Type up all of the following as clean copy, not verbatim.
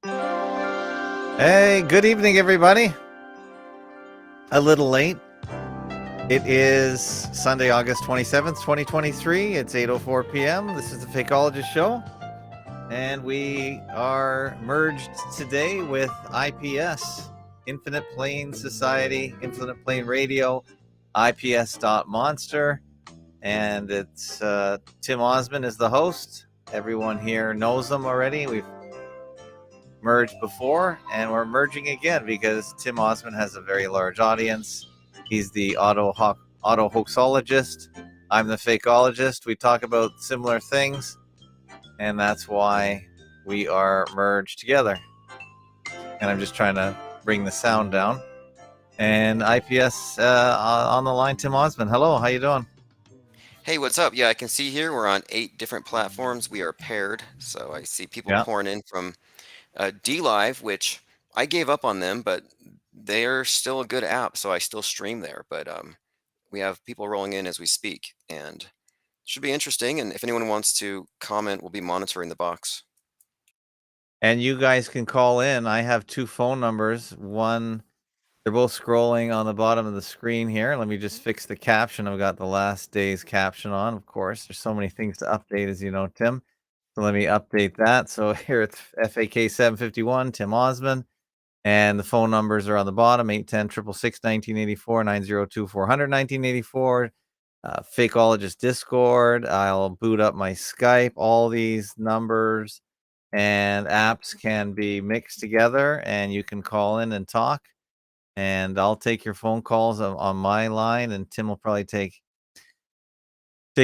Hey, good evening, everybody. A little late. It is Sunday, August 27th, 2023. It's 8:04 p.m. This is the Fakeologist Show, and we are merged today with IPS, Infinite Plane Society, Infinite Plane Radio, ips.monster, and it's Tim Ozman is the host. Everyone here knows him already. We've merged before, and we're merging again because Tim Ozman has a very large audience. He's the auto hoaxologist. I'm the fakeologist. We talk about similar things, and that's why we are merged together. And I'm just trying to bring the sound down. And IPS on the line, Tim Ozman. Hello, how you doing? Hey, what's up? Yeah, I can see here we're on 8 different platforms. We are paired. So I see people Yeah. pouring in from D Live, which I gave up on them, but they're still a good app. So I still stream there. But we have people rolling in as we speak, and it should be interesting. And if anyone wants to comment, we'll be monitoring the box. And you guys can call in. I have two phone numbers. One, they're both scrolling on the bottom of the screen here. Let me just fix the caption. I've got the last day's caption on, of course. There's so many things to update, as you know, Tim. So let me update that. So here it's FAK 751, Tim Osman. And the phone numbers are on the bottom 810 666 1984 902 400 1984. Fakeologist Discord. I'll boot up my Skype. All these numbers and apps can be mixed together, and you can call in and talk. And I'll take your phone calls on my line, and Tim will probably take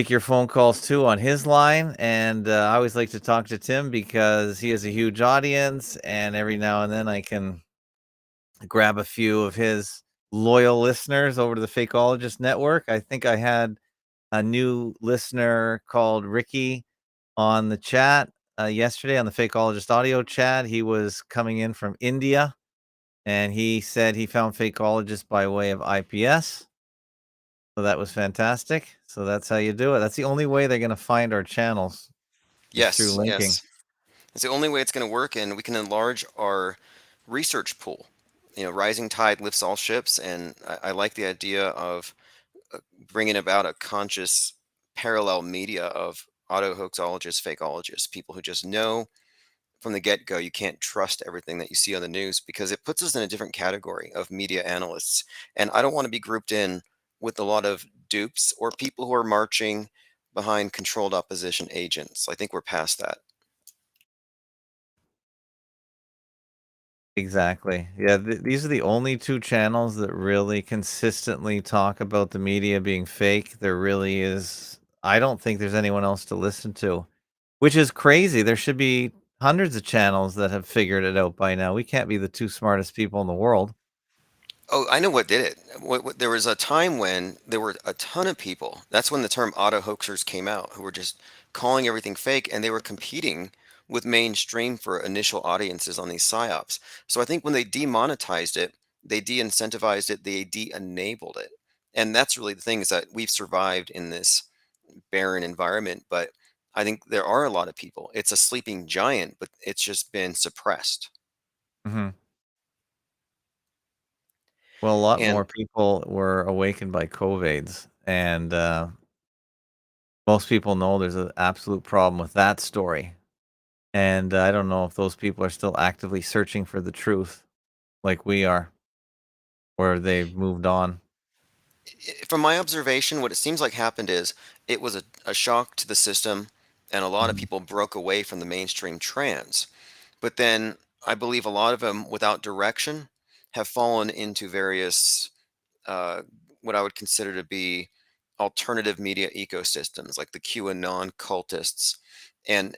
your phone calls too on his line. And I always like to talk to Tim because he has a huge audience, and every now and then I can grab a few of his loyal listeners over to the Fakeologist Network. I think I had a new listener called Ricky on the chat yesterday on the Fakeologist audio chat. He was coming in from India, and he said he found Fakeologist by way of IPS. So that was fantastic. So that's how you do it. That's the only way they're going to find our channels is through Yes, linking. yes. It's the only way it's going to work, and we can enlarge our research pool. Rising tide lifts all ships, and I like the idea of bringing about a conscious parallel media of auto hoaxologists, fakeologists, people who just know from the get go you can't trust everything that you see on the news because it puts us in a different category of media analysts. And I don't want to be grouped in with a lot of dupes or people who are marching behind controlled opposition agents. I think we're past that. Exactly. Yeah, these are the only two channels that really consistently talk about the media being fake. There really is, I don't think there's anyone else to listen to, which is crazy. There should be hundreds of channels that have figured it out by now. We can't be the two smartest people in the world. Oh, I know what did it. There was a time when there were a ton of people. That's when the term auto hoaxers came out, who were just calling everything fake, and they were competing with mainstream for initial audiences on these psyops. So I think when they demonetized it, they de-incentivized it, they de-enabled it. And that's really the thing, is that we've survived in this barren environment, but I think there are a lot of people. It's a sleeping giant, but it's just been suppressed. Mhm. Well, a lot And more people were awakened by COVIDs, and most people know there's an absolute problem with that story. And I don't know if those people are still actively searching for the truth like we are, or they've moved on. from my observation, what it seems like happened is it was a shock to the system, and a lot of Mhm. people broke away from the mainstream trends. But then I believe a lot of them, without direction, have fallen into various uh, what I would consider to be alternative media ecosystems, like the QAnon cultists. And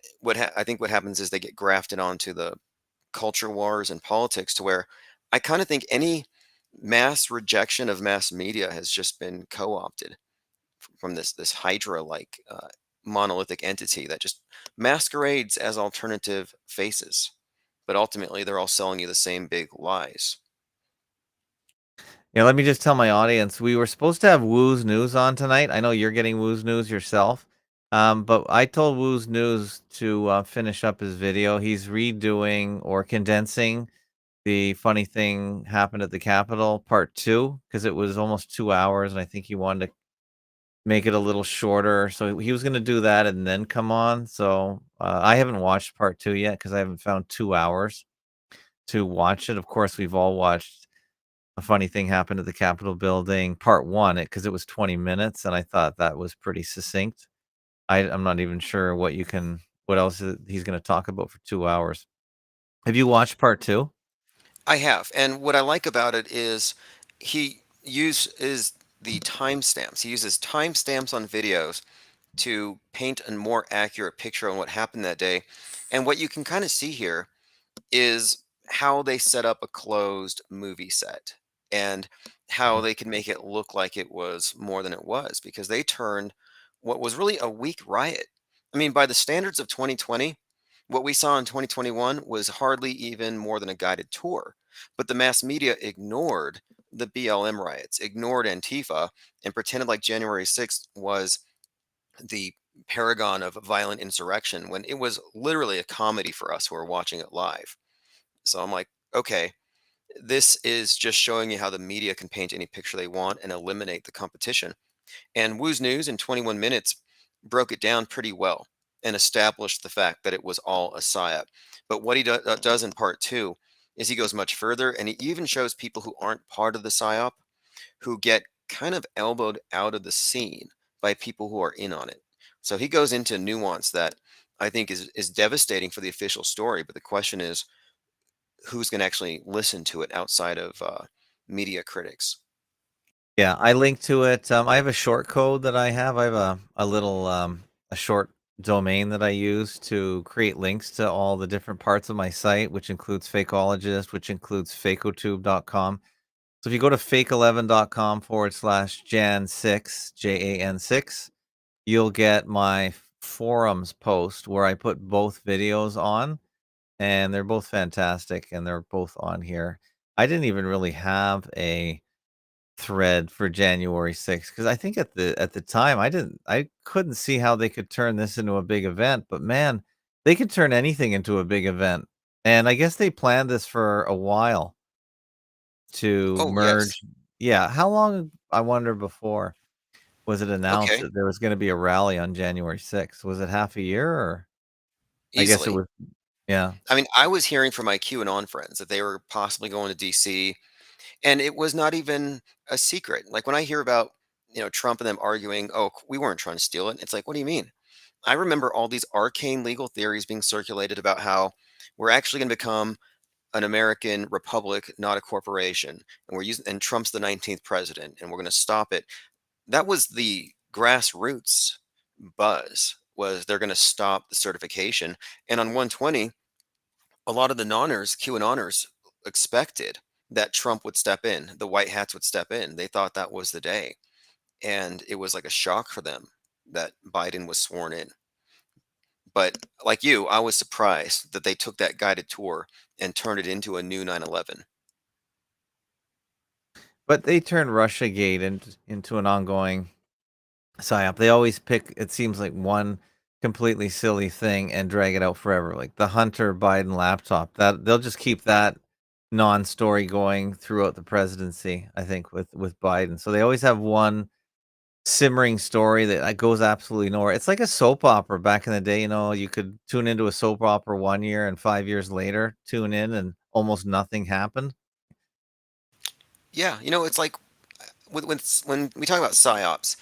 I think what happens is they get grafted onto the culture wars and politics, to where I kind of think any mass rejection of mass media has just been co-opted from this hydra like monolithic entity that just masquerades as alternative faces, but ultimately they're all selling you the same big lies. Yeah, let me just tell my audience, we were supposed to have Woo's News on tonight. I know you're getting Woo's News yourself. But I told Woo's News to finish up his video. He's redoing or condensing the funny thing happened at the Capitol part two because it was almost 2 hours, and I think he wanted to make it a little shorter. So he was going to do that and then come on. So I haven't watched part two yet because I haven't found 2 hours to watch it. Of course, we've all watched A Funny Thing Happened at the Capitol Building part one because it was 20 minutes, and I thought that was pretty succinct. I'm not even sure what else he's going to talk about for 2 hours. Have you watched part two? I have, and what I like about it is he uses the timestamps. He uses timestamps on videos to paint a more accurate picture on what happened that day. And what you can kind of see here is how they set up a closed movie set and how Mhm. they could make it look like it was more than it was because they turned what was really a weak riot. I mean, by the standards of 2020, what we saw in 2021 was hardly even more than a guided tour. But the mass media ignored the BLM riots, ignored Antifa, and pretended like January 6th was the paragon of violent insurrection when it was literally a comedy for us who were watching it live. So I'm like, okay, this is just showing you how the media can paint any picture they want and eliminate the competition. And Woo's News in 21 minutes broke it down pretty well and established the fact that it was all a psyop. But what he does in part two is he goes much further and he even shows people who aren't part of the psyop who get kind of elbowed out of the scene by people who are in on it. So he goes into nuance that I think is devastating for the official story. But the question is, who's going to actually listen to it outside of media critics? Yeah, I linked to it. I have a short code that I have. I have a little a short domain that I use to create links to all the different parts of my site, which includes Fakeologist, which includes fakeotube.com. So if you go to fake11.com/Jan6, JAN6, you'll get my forums post where I put both videos on, and they're both fantastic and they're both on here. I didn't even really have a thread for January 6th because I think at the time I couldn't see how they could turn this into a big event, but man, they could turn anything into a big event. And I guess they planned this for a while to Oh, yes. merge. Yeah, how long I wonder before was it announced Okay. that there was going to be a rally on January 6th? Was it half a year or I guess it Easily. was yeah. I mean, I was hearing from my QAnon friends that they were possibly going to DC, and it was not even a secret. Like when I hear about, Trump and them arguing, "Oh, we weren't trying to steal it." It's like, "What do you mean?" I remember all these arcane legal theories being circulated about how we're actually going to become an American republic, not a corporation, and Trump's the 19th president, and we're going to stop it. That was the grassroots buzz. Was they're going to stop the certification, and on 120 a lot of the nonners, QAnoners, expected that Trump would step in, the white hats would step in. They thought that was the day. And it was like a shock for them that Biden was sworn in. But like you, I was surprised that they took that guided tour and turned it into a new 9/11. But they turned Russiagate into an ongoing PSYOP. They always pick, it seems like, one completely silly thing and drag it out forever. Like the Hunter Biden laptop. That they'll just keep that non-story going throughout the presidency, I think, with Biden. So they always have one simmering story that goes absolutely nowhere. It's like a soap opera back in the day, you could tune into a soap opera 1 year and 5 years later tune in and almost nothing happened. Yeah, it's like when we talk about psyops,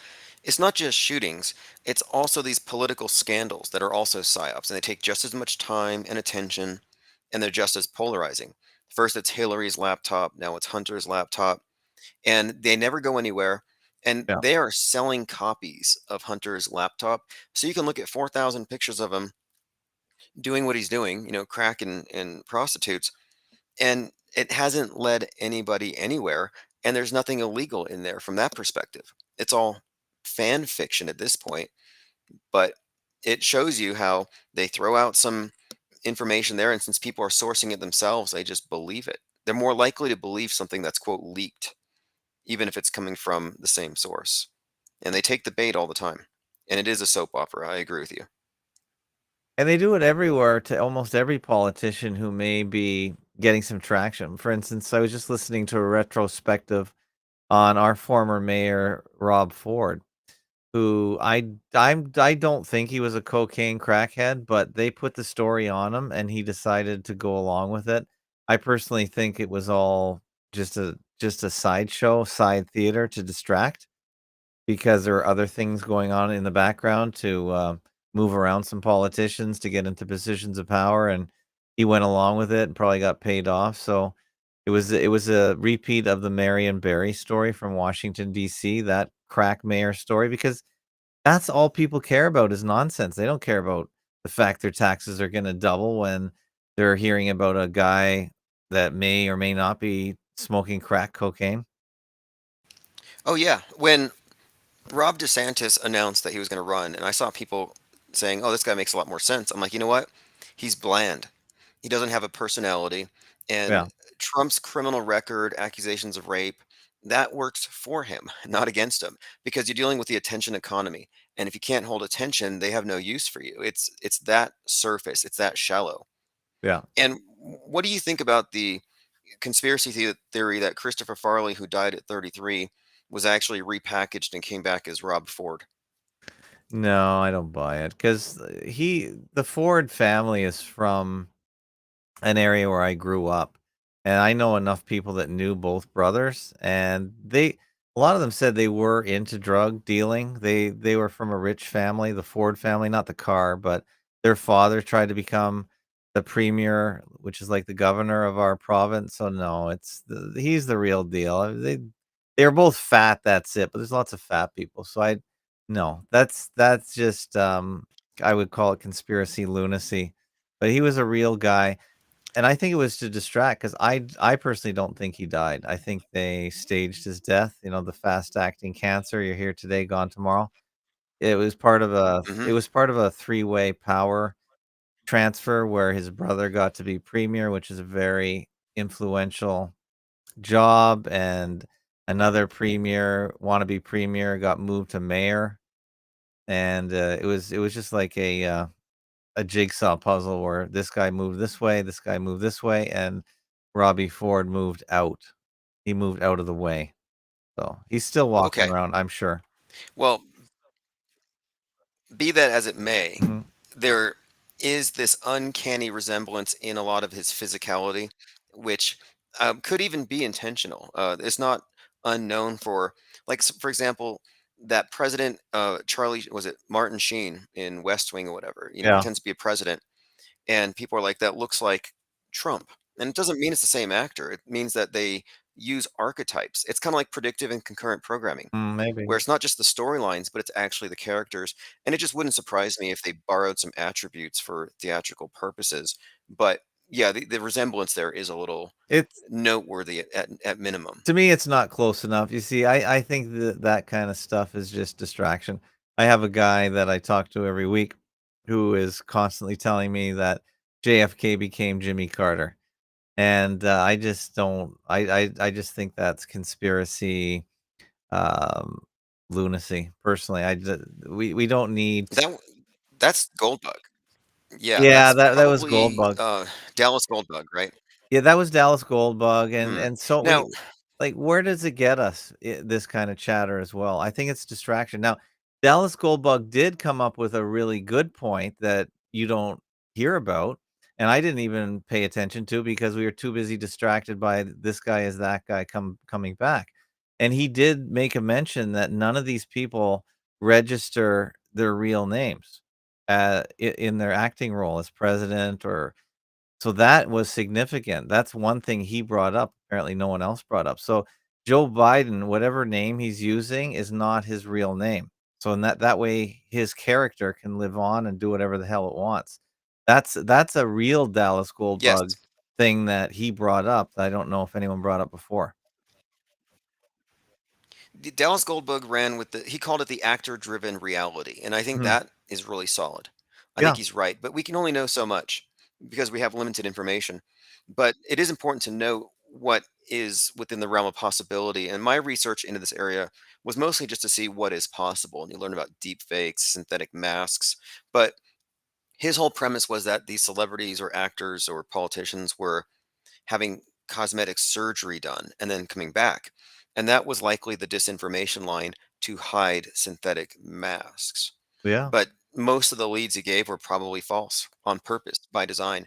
it's not just shootings, it's also these political scandals that are also psyops, and they take just as much time and attention, and they're just as polarizing. First, it's Hillary's laptop, now it's Hunter's laptop, and they never go anywhere. And Yeah. they are selling copies of Hunter's laptop, so you can look at 4,000 pictures of him doing what he's doing, crack and prostitutes, and it hasn't led anybody anywhere, and there's nothing illegal in there from that perspective. It's all fan fiction at this point, but it shows you how they throw out some information there, and since people are sourcing it themselves, they just believe it. They're more likely to believe something that's quote leaked, even if it's coming from the same source. And they take the bait all the time. and it is a soap opera. I agree with you. And they do it everywhere to almost every politician who may be getting some traction. For instance, I was just listening to a retrospective on our former mayor, Rob Ford, who I don't think he was a cocaine crackhead, but they put the story on him and he decided to go along with it. I personally think it was all just a sideshow, side theater to distract because there are other things going on in the background to move around some politicians to get into positions of power, and he went along with it and probably got paid off. So it was a repeat of the Marion Barry story from Washington D.C. That crack mayor story because that's all people care about is nonsense. They don't care about the fact their taxes are going to double when they're hearing about a guy that may or may not be smoking crack cocaine. Oh yeah, when Rob DeSantis announced that he was going to run, and I saw people saying, "Oh, this guy makes a lot more sense." I'm like, you know what? He's bland. He doesn't have a personality, and Yeah, Trump's criminal record, accusations of rape, that works for him, not against him, because you're dealing with the attention economy. And if you can't hold attention, they have no use for you. It's that surface, it's that shallow. yeah. And what do you think about the conspiracy theory that Christopher Farley, who died at 33, was actually repackaged and came back as Rob Ford? No, I don't buy it because the Ford family is from an area where I grew up, and I know enough people that knew both brothers, and a lot of them said they were into drug dealing. They were from a rich family, the Ford family, not the car, but their father tried to become the premier, which is like the governor of our province. So no, he's the real deal. They're both fat, that's it. But there's lots of fat people. So I no, that's just I would call it conspiracy lunacy. But he was a real guy. And I think it was to distract because I personally don't think he died. I think they staged his death, the fast-acting cancer, you're here today, gone tomorrow. It Hmm. was part of a three-way power transfer where his brother got to be premier, which is a very influential job, and another premier, wannabe premier, got moved to mayor, and, it was just like a jigsaw puzzle where this guy moved this way, this guy moved this way, and Robbie Ford moved out. He moved out of the way. So he's still walking Okay. around, I'm sure. Well, be that as it may, Mhm. there is this uncanny resemblance in a lot of his physicality, which could even be intentional. It's not unknown for, like, for example, that president, Charlie, was it Martin Sheen in West Wing or whatever, Yeah. pretends to be a president, and people are like, that looks like Trump. And it doesn't mean it's the same actor. It means that they use archetypes. It's kind of like predictive and concurrent programming, Maybe. where it's not just the storylines, but it's actually the characters. And it just wouldn't surprise me if they borrowed some attributes for theatrical purposes. But yeah, the resemblance there is a little It's noteworthy at minimum. To me, it's not close enough. You see, I think that kinda stuff is just distraction. I have a guy that I talk to every week who is constantly telling me that JFK became Jimmy Carter, and, I just don't I just think that's conspiracy, um, lunacy, personally. We don't need. That that's Goldbug. Yeah, Yeah, that's that was probably Goldbug. Dallas Goldbug, right? Yeah, that was Dallas Goldbug, and Hmm. and so Now, where does it get us, this kinda chatter as well? I think it's distraction. Now, Dallas Goldbug did come up with a really good point that you don't hear about, and I didn't even pay attention to because we were too busy distracted by this guy is that guy coming back, and he did make a mention that none of these people register their real names, in their acting role as president or so that was significant. That's one thing he brought up, apparently no one else brought up. So Joe Biden, whatever name he's using is not his real name. So in that way, his character can live on and do whatever the hell it wants. That's a real Dallas yes, Goldbug thing that he brought up that I don't know if anyone brought up before. the Dallas Goldbug ran with he called it the actor-driven reality, and I think Mhm. that is really solid. I think Yeah. he's right, but we can only know so much because we have limited information. But it is important to note what is within the realm of possibility. And my research into this area was mostly just to see what is possible. And you learn about deep fakes, synthetic masks. But his whole premise was that these celebrities or actors or politicians were having cosmetic surgery done and then coming back. And that was likely the disinformation line to hide synthetic masks. Yeah. But most of the leads he gave were probably false on purpose by design.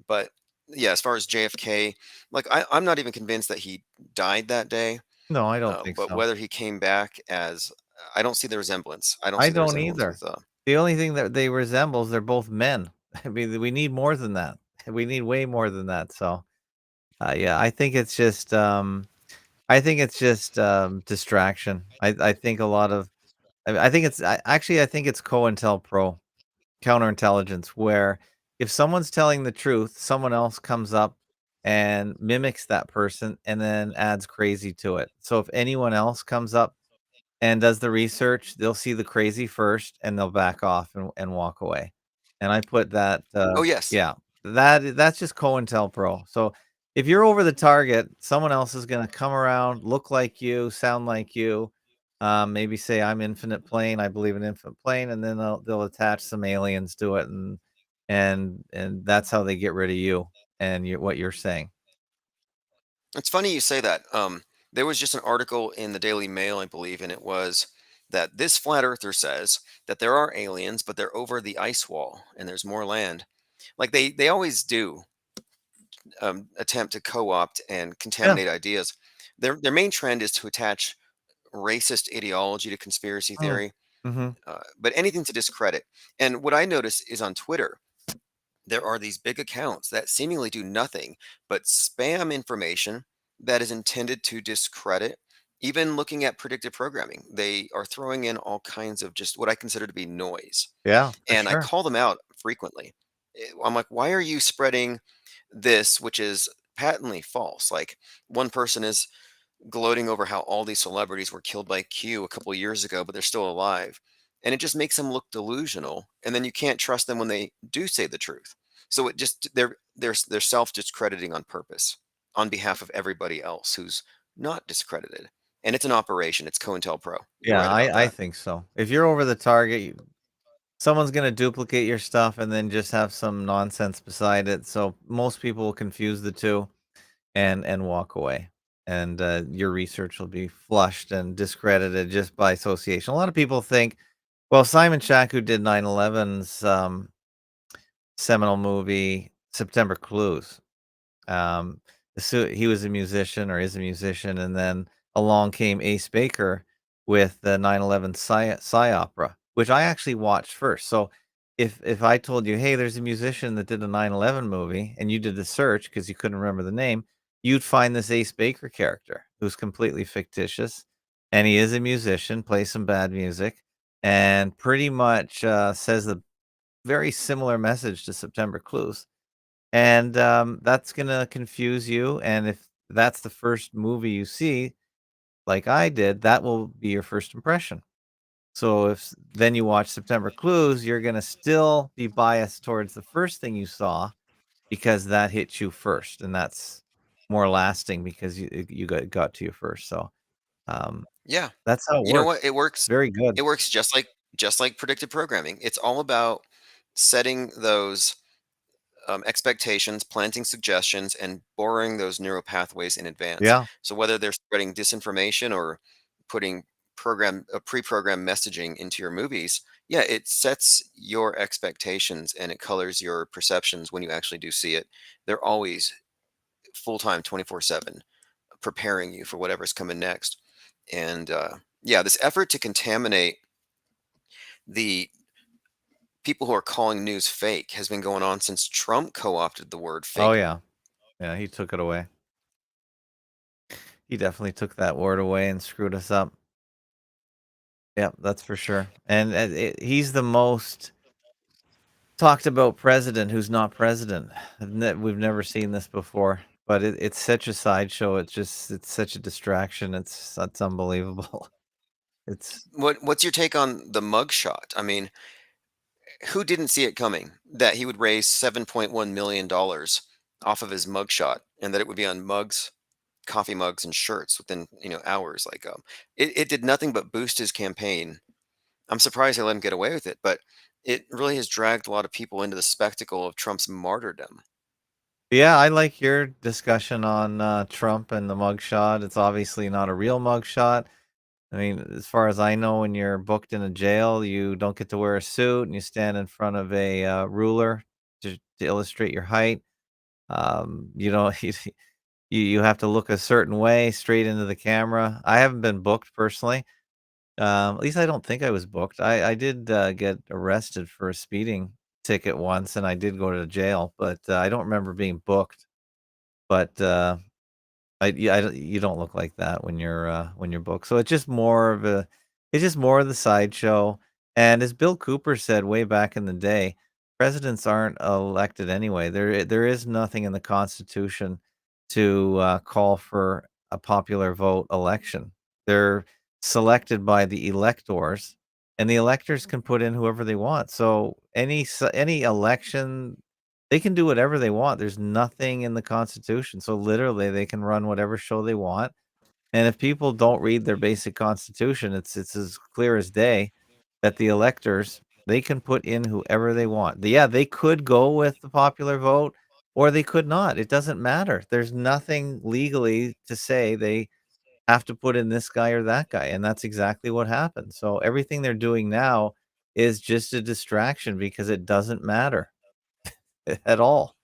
But yeah, as far as JFK, like I'm not even convinced that he died that day. No, I don't think But so. whether he came back as, I don't see the resemblance. I don't I see the don't resemblance either. with. The only thing that they resemble is they're both men. I mean, we need more than that. We need way more than that. So, yeah, I think it's just distraction. I think a lot of I think it's actually I think it's COINTELPRO, counterintelligence, where if someone's telling the truth, someone else comes up and mimics that person and then adds crazy to it. So if anyone else comes up and does the research, they'll see the crazy first and they'll back off and walk away. And I put that, Oh yes, yeah, that's just COINTELPRO. So if you're over the target, someone else is gonna come around, look like you, sound like you, maybe say, "I'm infinite plane, I believe in infinite plane," and then they'll attach some aliens to it, and that's how they get rid of you and what you're saying. it's funny you say that. There was just an article in the Daily Mail, I believe, and it was that this flat earther says that there are aliens, but they're over the ice wall and there's more land. Like they always do, attempt to co-opt and Yeah. contaminate ideas. Their main trend is to attach racist ideology to conspiracy Mm. theory, Mhm. but anything to discredit. And what I notice is on Twitter, there are these big accounts that seemingly do nothing but spam information that is intended to discredit. Even looking at predictive programming, they are throwing in all kinds of just what I consider to be noise. Yeah, for And I sure. call them out frequently. I'm like, why are you spreading this, which is patently false? Like, one person is gloating over how all these celebrities were killed by Q a couple years ago, but they're still alive. And it just makes them look delusional. And then you can't trust them when they do say the truth. So it just they're self discrediting on purpose on behalf of everybody else who's not discredited. And it's an operation. It's COINTELPRO. You're Yeah, right about I that. think so. If you're over the target, someone's gonna duplicate your stuff and then just have some nonsense beside it, so most people will confuse the 2 and walk away, and, your research will be flushed and discredited just by association. A lot of people think, well, Simon Shack, who did 9/11's, seminal movie, September Clues. Um, so he was a musician or is a musician, and then along came Ace Baker with the 9/11 psy opera, which I actually watched first. So if I told you, "Hey, there's a musician that did a 9/11 movie," and you did the search because you couldn't remember the name, you'd find this Ace Baker character who's completely fictitious, and he is a musician, plays some bad music, and pretty much, says a very similar message to September Clues. And, that's gonna confuse you, and if that's the first movie you see, like I did, that will be your first impression. So if then you watch September Clues, you're gonna still be biased towards the first thing you saw because that hit you first, and that's more lasting because you got to you first. So, um, Yeah. that's how it You know works. what? It It's works. very good. It works just like predictive programming. It's all about setting those expectations, planting suggestions, and boring those neural pathways in advance. Yeah, So whether they're spreading disinformation or putting pre-programmed messaging into your movies, yeah, it sets your expectations and it colors your perceptions when you actually do see it. They're always full time, 24/7, preparing you for whatever's coming next. And yeah, this effort to contaminate the people who are calling news fake has been going on since Trump co-opted the word oh, fake. yeah. Yeah, he took it away. He definitely took that word away and screwed us up. Yeah, that's for sure. And, he's the most talked about president who's not president. We've never seen this before, but it's such a sideshow. It's such a distraction. It's unbelievable. It's What's your take on the mug shot? I mean, who didn't see it coming that he would raise $7.1 million off of his mug shot and that it would be on mugs? coffee mugs and shirts within hours. Like it did nothing but boost his campaign. I'm surprised they let him get away with it, but it really has dragged a lot of people into the spectacle of Trump's martyrdom. Yeah, I like your discussion on Trump and the mugshot. It's obviously not a real mugshot. I mean, as far as I know, when you're booked in a jail, you don't get to wear a suit and you stand in front of a ruler to illustrate your height. You know, you have to look a certain way straight into the camera. I haven't been booked personally. At least I don't think I was booked. I did get arrested for a speeding ticket once, and I did go to jail, but I don't remember being booked. But I don't you don't look like that when you're booked. So it's just more of the sideshow. And as Bill Cooper said way back in the day, presidents aren't elected anyway. There is nothing in the Constitution to call for a popular vote election. They're selected by the electors, and the electors can put in whoever they want. So any election they can do whatever they want. There's nothing in the Constitution. So literally they can run whatever show they want. And if people don't read their basic constitution, it's as clear as day that the electors, they can put in whoever they want. Yeah, they could go with the popular vote or they could not. It doesn't matter. There's nothing legally to say they have to put in this guy or that guy. And that's exactly what happened. So everything they're doing now is just a distraction because it doesn't matter at all.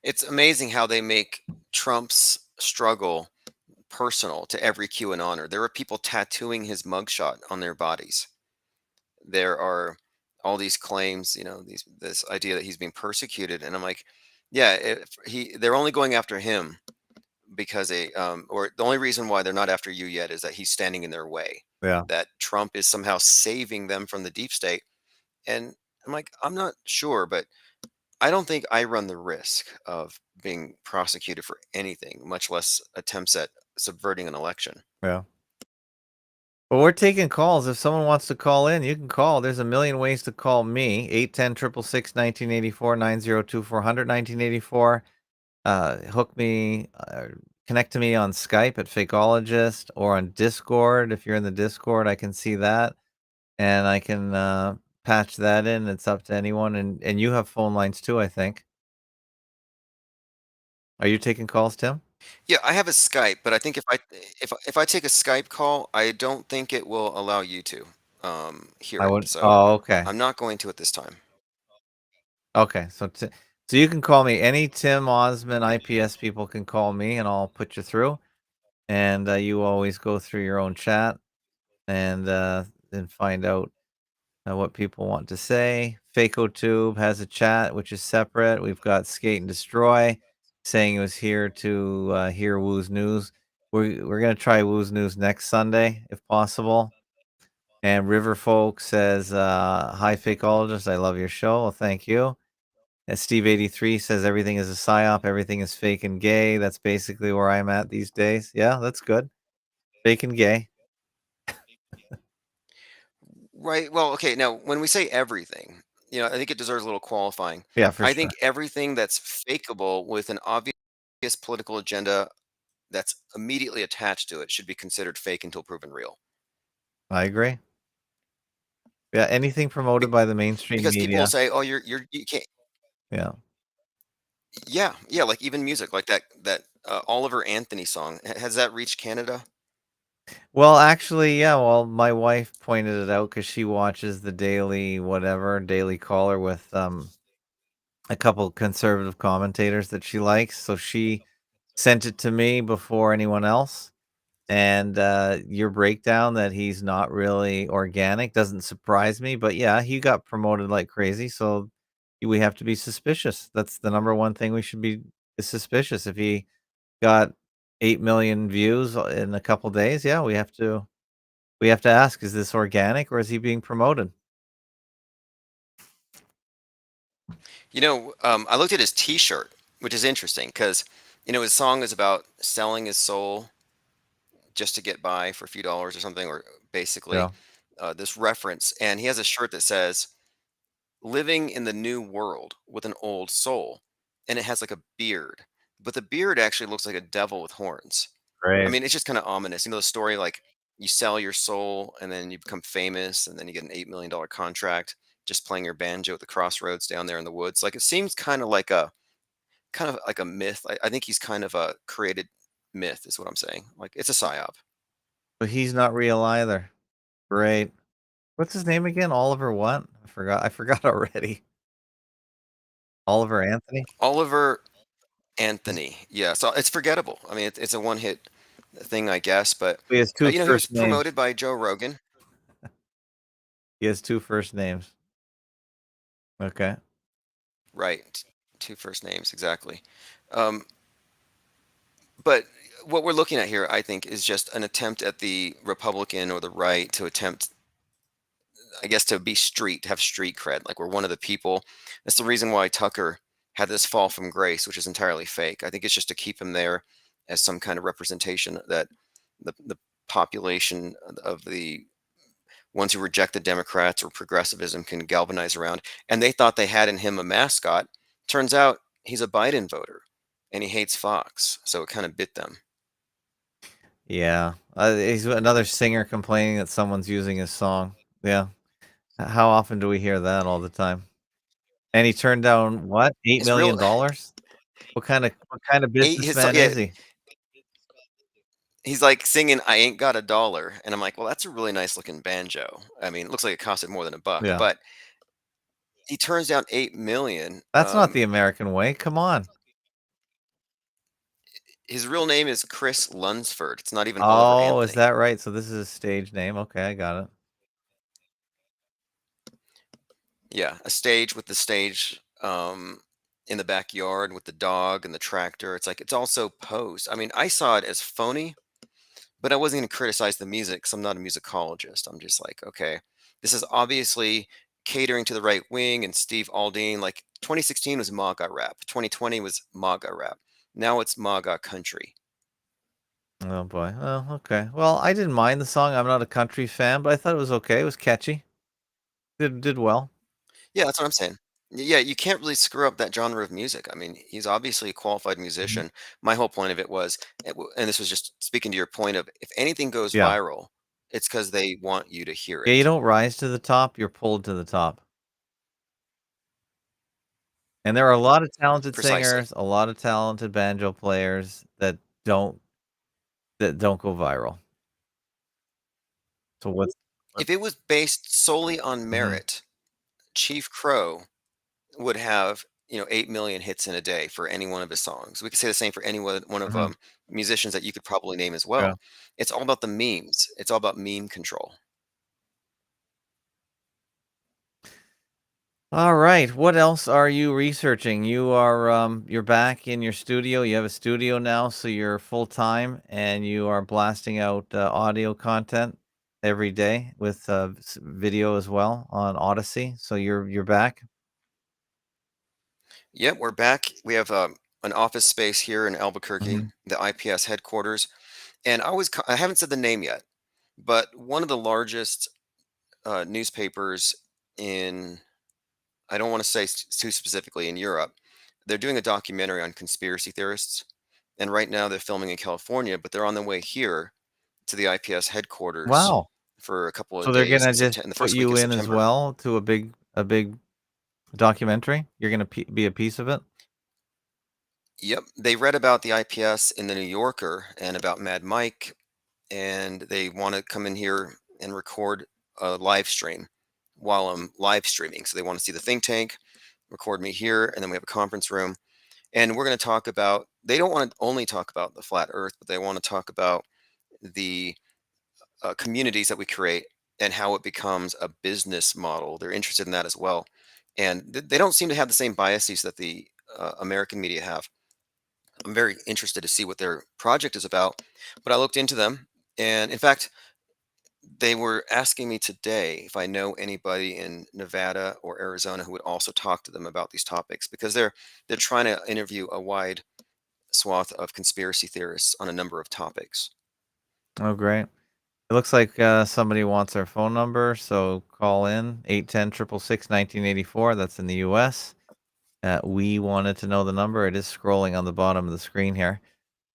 It's amazing how they make Trump's struggle personal to every QAnoner. There are people tattooing his mugshot on their bodies. There are all these claims, this idea that he's being persecuted, and I'm like, yeah, they're only going after him because or the only reason why they're not after you yet is that he's standing in their way. Yeah. That Trump is somehow saving them from the deep state, and I'm like, I'm not sure, but I don't think I run the risk of being prosecuted for anything, much less attempts at subverting an election. Yeah. Well, we're taking calls. If someone wants to call in, you can call. There's a million ways to call me. 810 902 400 1984. Hook me, connect to me on Skype at Fakeologist or on Discord. If you're in the Discord, I can see that and I can patch that in. It's up to anyone. And you have phone lines too, I think. Are you taking calls, Tim? Yeah, I have a Skype, but I think if I take a Skype call, I don't think it will allow you to hear I it. would. So Oh, okay. I'm not going to at this time. Okay, so you can call me any Tim Osman IPS people can call me, and I'll put you through. And you always go through your own chat and find out what people want to say. FakeoTube has a chat which is separate. We've got Skate and Destroy saying he was here to hear Woo's news. We're gonna try Woo's news next Sunday if possible. And River Folk says, "Hi, fakeologist. I love your show. Well, thank you." And Steve83 says everything is a psyop, everything is fake and gay. That's basically where I'm at these days. Yeah, that's good. Fake and gay. Right. Well, okay. Now, when we say everything, I think it deserves a little qualifying. Yeah, for I sure. think everything that's fakeable with an obvious political agenda that's immediately attached to it should be considered fake until proven real. I agree. Yeah, anything promoted by the mainstream Because people will media. say, "Oh, you can't." Yeah. Yeah, yeah. Like even music, like that Oliver Anthony song. Has that reached Canada? Well, actually, yeah, well, my wife pointed it out because she watches the daily whatever, Daily Caller with a couple conservative commentators that she likes. So she sent it to me before anyone else. And your breakdown that he's not really organic doesn't surprise me, but yeah, he got promoted like crazy, so we have to be suspicious. That's the number one thing we should be is suspicious. If he got 8 million views in a couple days, yeah, we have to ask, is this organic or is he being promoted? I looked at his T-shirt, which is interesting because his song is about selling his soul just to get by for a few dollars or something, or basically Yeah. this reference. And he has a shirt that says "Living in the New World with an Old Soul," and it has like a beard. but the beard actually looks like a devil with horns. I Great. mean, it's just kind of ominous. You know the story like you sell your soul and then you become famous and then you get an $8 million contract just playing your banjo at the crossroads down there in the woods. Like it seems kind of like a myth. I think he's kind of a created myth, is what I'm saying. Like it's a psyop. But he's not real either. Great. What's his name again? Oliver what? I forgot already. Oliver Anthony? Oliver He's Anthony. Yeah, so it's forgettable. I mean, it's a one hit thing, I guess. But he has 2 you know, he was first names. promoted by Joe Rogan. He has 2 first names. Okay. Right. Two first names, exactly. Um, but what we're looking at here, I think, is just an attempt at the Republican or the right to attempt, I guess, to be street, to have street cred. Like we're one of the people. That's the reason why Tucker had this fall from grace, which is entirely fake. I think it's just to keep him there as some kind of representation that the population of the ones who reject the Democrats or progressivism can galvanize around. And they thought they had in him a mascot. Turns out he's a Biden voter and he hates Fox. So it kind of bit them. Yeah. He's another singer complaining that someone's using his song. Yeah. How often do we hear that all the time? And he turned down what? $8 His real million? What kind of businessman yeah, is he? he's like singing I ain't got a dollar. And I'm like, well, that's a really nice looking banjo. I mean, it looks like it costed more than a buck, Yeah. but he turns down 8 million. That's not the American way. Come on. His real name is Chris Lunsford. It's not even Oliver Oh, is Anthony. that right? So this is a stage name. Okay, I got it. Yeah, a stage with the stage in the backyard with the dog and the tractor. It's like it's also posed. I mean, I saw it as phony, but I wasn't going to criticize the music because I'm not a musicologist. I'm just like, okay, this is obviously catering to the right wing and Steve Aldine. Like 2016 was MAGA rap, 2020 was MAGA rap. Now it's MAGA country. Oh boy. Oh, okay. Well, I didn't mind the song. I'm not a country fan, but I thought it was okay. It was catchy. Did well. Yeah, that's what I'm saying. Yeah, you can't really screw up that genre of music. I mean, he's obviously a qualified Mhm. musician. My whole point of it was, and this was just speaking to your point of if anything goes Yeah. viral, it's because they want you to hear Yeah, you it. don't rise to the top, you're pulled to the top. And there are a lot of talented Precisely. singers, a lot of talented banjo players don't that don't go viral. So what If it was based solely on Mhm, merit, Chief Crow would have, 8 million hits in a day for any one of his songs. We could say the same for any one of mhm, musicians that you could probably name as yeah. well. It's all about the memes. It's all about meme control. Alright, what else are you researching? You're back in your studio, you have a studio now, so you're full-time, and you are blasting out, audio content every day with, video as well on Odyssey, so you're back? Yep, we're back. We have an office space here in Albuquerque, Mhm. the IPS headquarters. And I haven't said the name yet, but one of the largest newspapers in, I don't want to say too specifically in Europe, they're doing a documentary on conspiracy theorists. And right now they're filming in California, but they're on their way here to the IPS headquarters Wow. for a couple of So they're days gonna in just September, in the put first week you of in as September. well to a big documentary? You're gonna be a piece of it? Yep, they read about the IPS in the New Yorker and about Mad Mike, and they want to come in here and record a live stream while I'm live streaming. So they want to see the think tank, record me here, and then we have a conference room. And we're going to talk about, they don't want to only talk about the flat earth, but they want to talk about the communities that we create and how it becomes a business model. They're interested in that as well. And they don't seem to have the same biases that the American media have. I'm very interested to see what their project is about. But I looked into them. And in fact, they were asking me today if I know anybody in Nevada or Arizona who would also talk to them about these topics because they're trying to interview a wide swath of conspiracy theorists on a number of topics. Oh, great. It looks like, somebody wants our phone number, so call in 810 666 1984. That's in the US, we wanted to know the number. It is scrolling on the bottom of the screen here.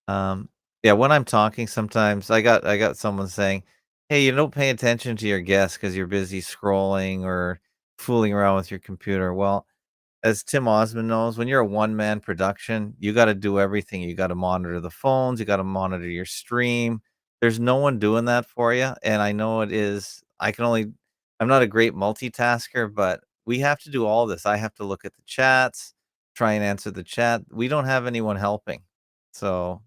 Um, yeah, when I'm talking, sometimes I got someone saying, "Hey, you don't pay attention to your guests because you're busy scrolling or fooling around with your computer." Well, as Tim Osmond knows, when you're a one man production, you got to do everything. You got to monitor the phones. You got to monitor your stream. There's no one doing that for you. And I know it is. I'm not a great multitasker, but we have to do all this. I have to look at the chats, try and answer the chat. We don't have anyone helping. So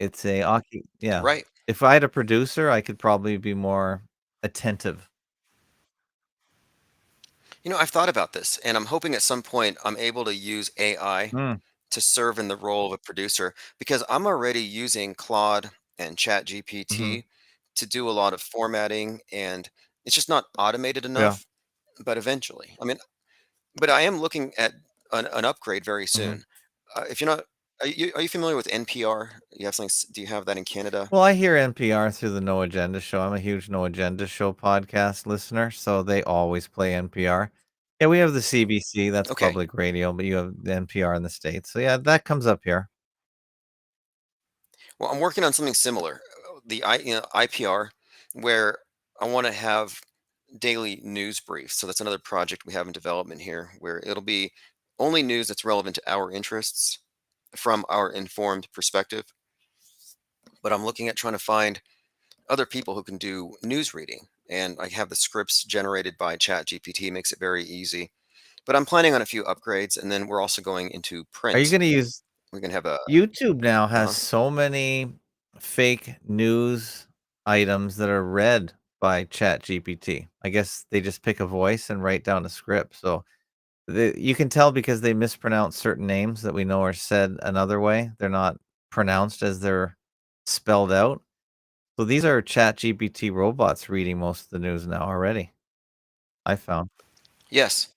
it's yeah. Right. If I had a producer, I could probably be more attentive. I've thought about this, and I'm hoping at some point I'm able to use AI Mm, to serve in the role of a producer because I'm already using Claude and hmm. ChatGPT to do a lot of formatting, and it's just not automated Yeah. enough. But eventually, but I am looking at an upgrade very Hmm. soon. If you're not, are you familiar with NPR? You have something? Do you have that in Canada? Well, I hear NPR through the No Agenda Show. I'm a huge No Agenda Show podcast listener, so they always play NPR. Yeah, we have the CBC, that's Okay. public radio, but you have the NPR in the States. So yeah, that comes up here. Well, I'm working on something similar, IPR, where I want to have daily news briefs. So that's another project we have in development here, where it'll be only news that's relevant to our interests from our informed perspective. But I'm looking at trying to find other people who can do news reading. And I have the scripts generated by ChatGPT, makes it very easy. But I'm planning on a few upgrades, and then we're also going into Are you print. gonna use We're going to have a, YouTube now has uh so many fake news items that are read by ChatGPT. I guess they just pick a voice and write down a script. So you can tell because they mispronounce certain names that we know are said another way. They're not pronounced as they're spelled out. So these are ChatGPT robots reading most of the news now already, I found. yes.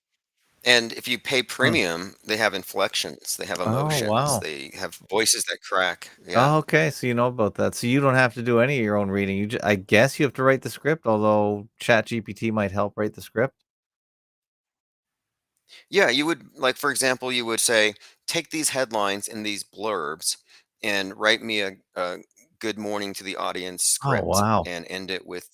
And if you pay Hmm. premium, they have inflections, they have Oh, emotions, wow. they have voices that crack. Yeah. Oh, okay, so you know about that. So you don't have to do any of your own reading. I guess you have to write the script, although ChatGPT might help write the script. Yeah, you would like, for example, you would say, take these headlines and these blurbs and write me a good morning to the audience Oh, script wow. and end it with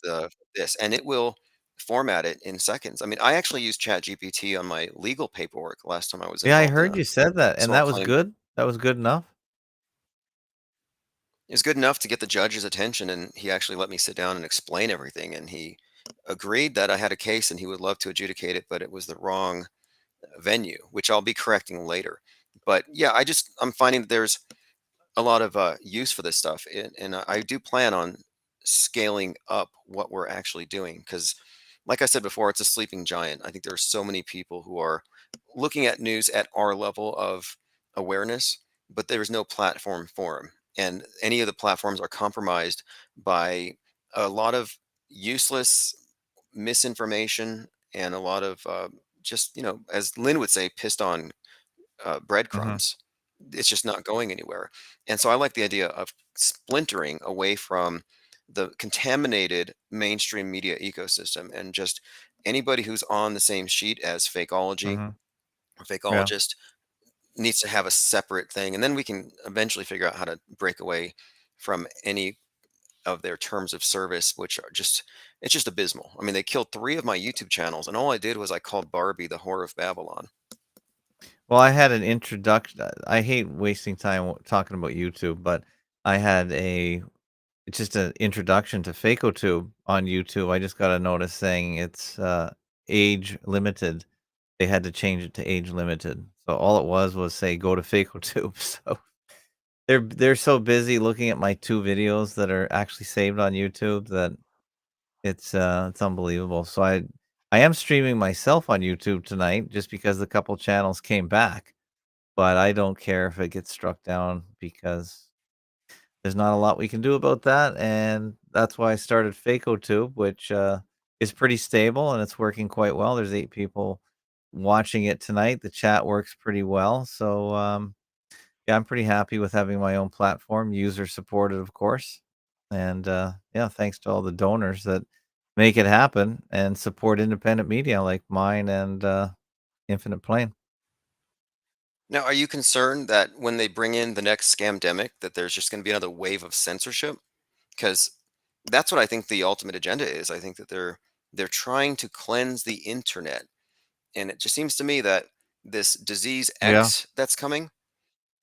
this, and it will format it in seconds. I actually used ChatGPT on my legal paperwork last time I was Yeah, I involved in heard a you said that, and small that was claim. good? That was good enough? It was good enough to get the judge's attention, and he actually let me sit down and explain everything. And he agreed that I had a case and he would love to adjudicate it, but it was the wrong venue, which I'll be correcting later. But yeah, I'm finding that there's a lot of use for this stuff, and I do plan on scaling up what we're actually doing because, like I said before, it's a sleeping giant. I think there are so many people who are looking at news at our level of awareness, but there's no platform for them, and any of the platforms are compromised by a lot of useless misinformation and a lot of just as Lynn would say, pissed on Mhm, breadcrumbs. It's just not going anywhere. And so I like the idea of splintering away from the contaminated mainstream media ecosystem and just anybody who's on the same sheet as fakeology mhm, or yeah. fakeologist needs to have a separate thing. And then we can eventually figure out how to break away from any of their terms of service, which are just, it's just abysmal. They killed three of my YouTube channels, and all I did was I called Barbie the Whore of Babylon. Well, I had an introduction I hate wasting time talking about YouTube, but I had it's just an introduction to FacoTube on YouTube. I just got a notice saying it's, age limited. They had to change it to age limited. So all it was say, "Go to FacoTube." So they're so busy looking at my 2 videos that are actually saved on YouTube that it's unbelievable. So I am streaming myself on YouTube tonight just because a couple channels came back, but I don't care if it gets struck down because there's not a lot we can do about that, and that's why I started FacoTube, which, is pretty stable and it's working quite well. There's 8 people watching it tonight. The chat works pretty well, so, yeah, I'm pretty happy with having my own platform, user supported, of course, and, yeah, thanks to all the donors that make it happen and support independent media like mine and, Infinite Plane. Now, are you concerned that when they bring in the next scamdemic, that there's just going to be another wave of censorship? Because that's what I think the ultimate agenda is. I think that they're trying to cleanse the internet, and it just seems to me that this disease Yeah, X that's coming,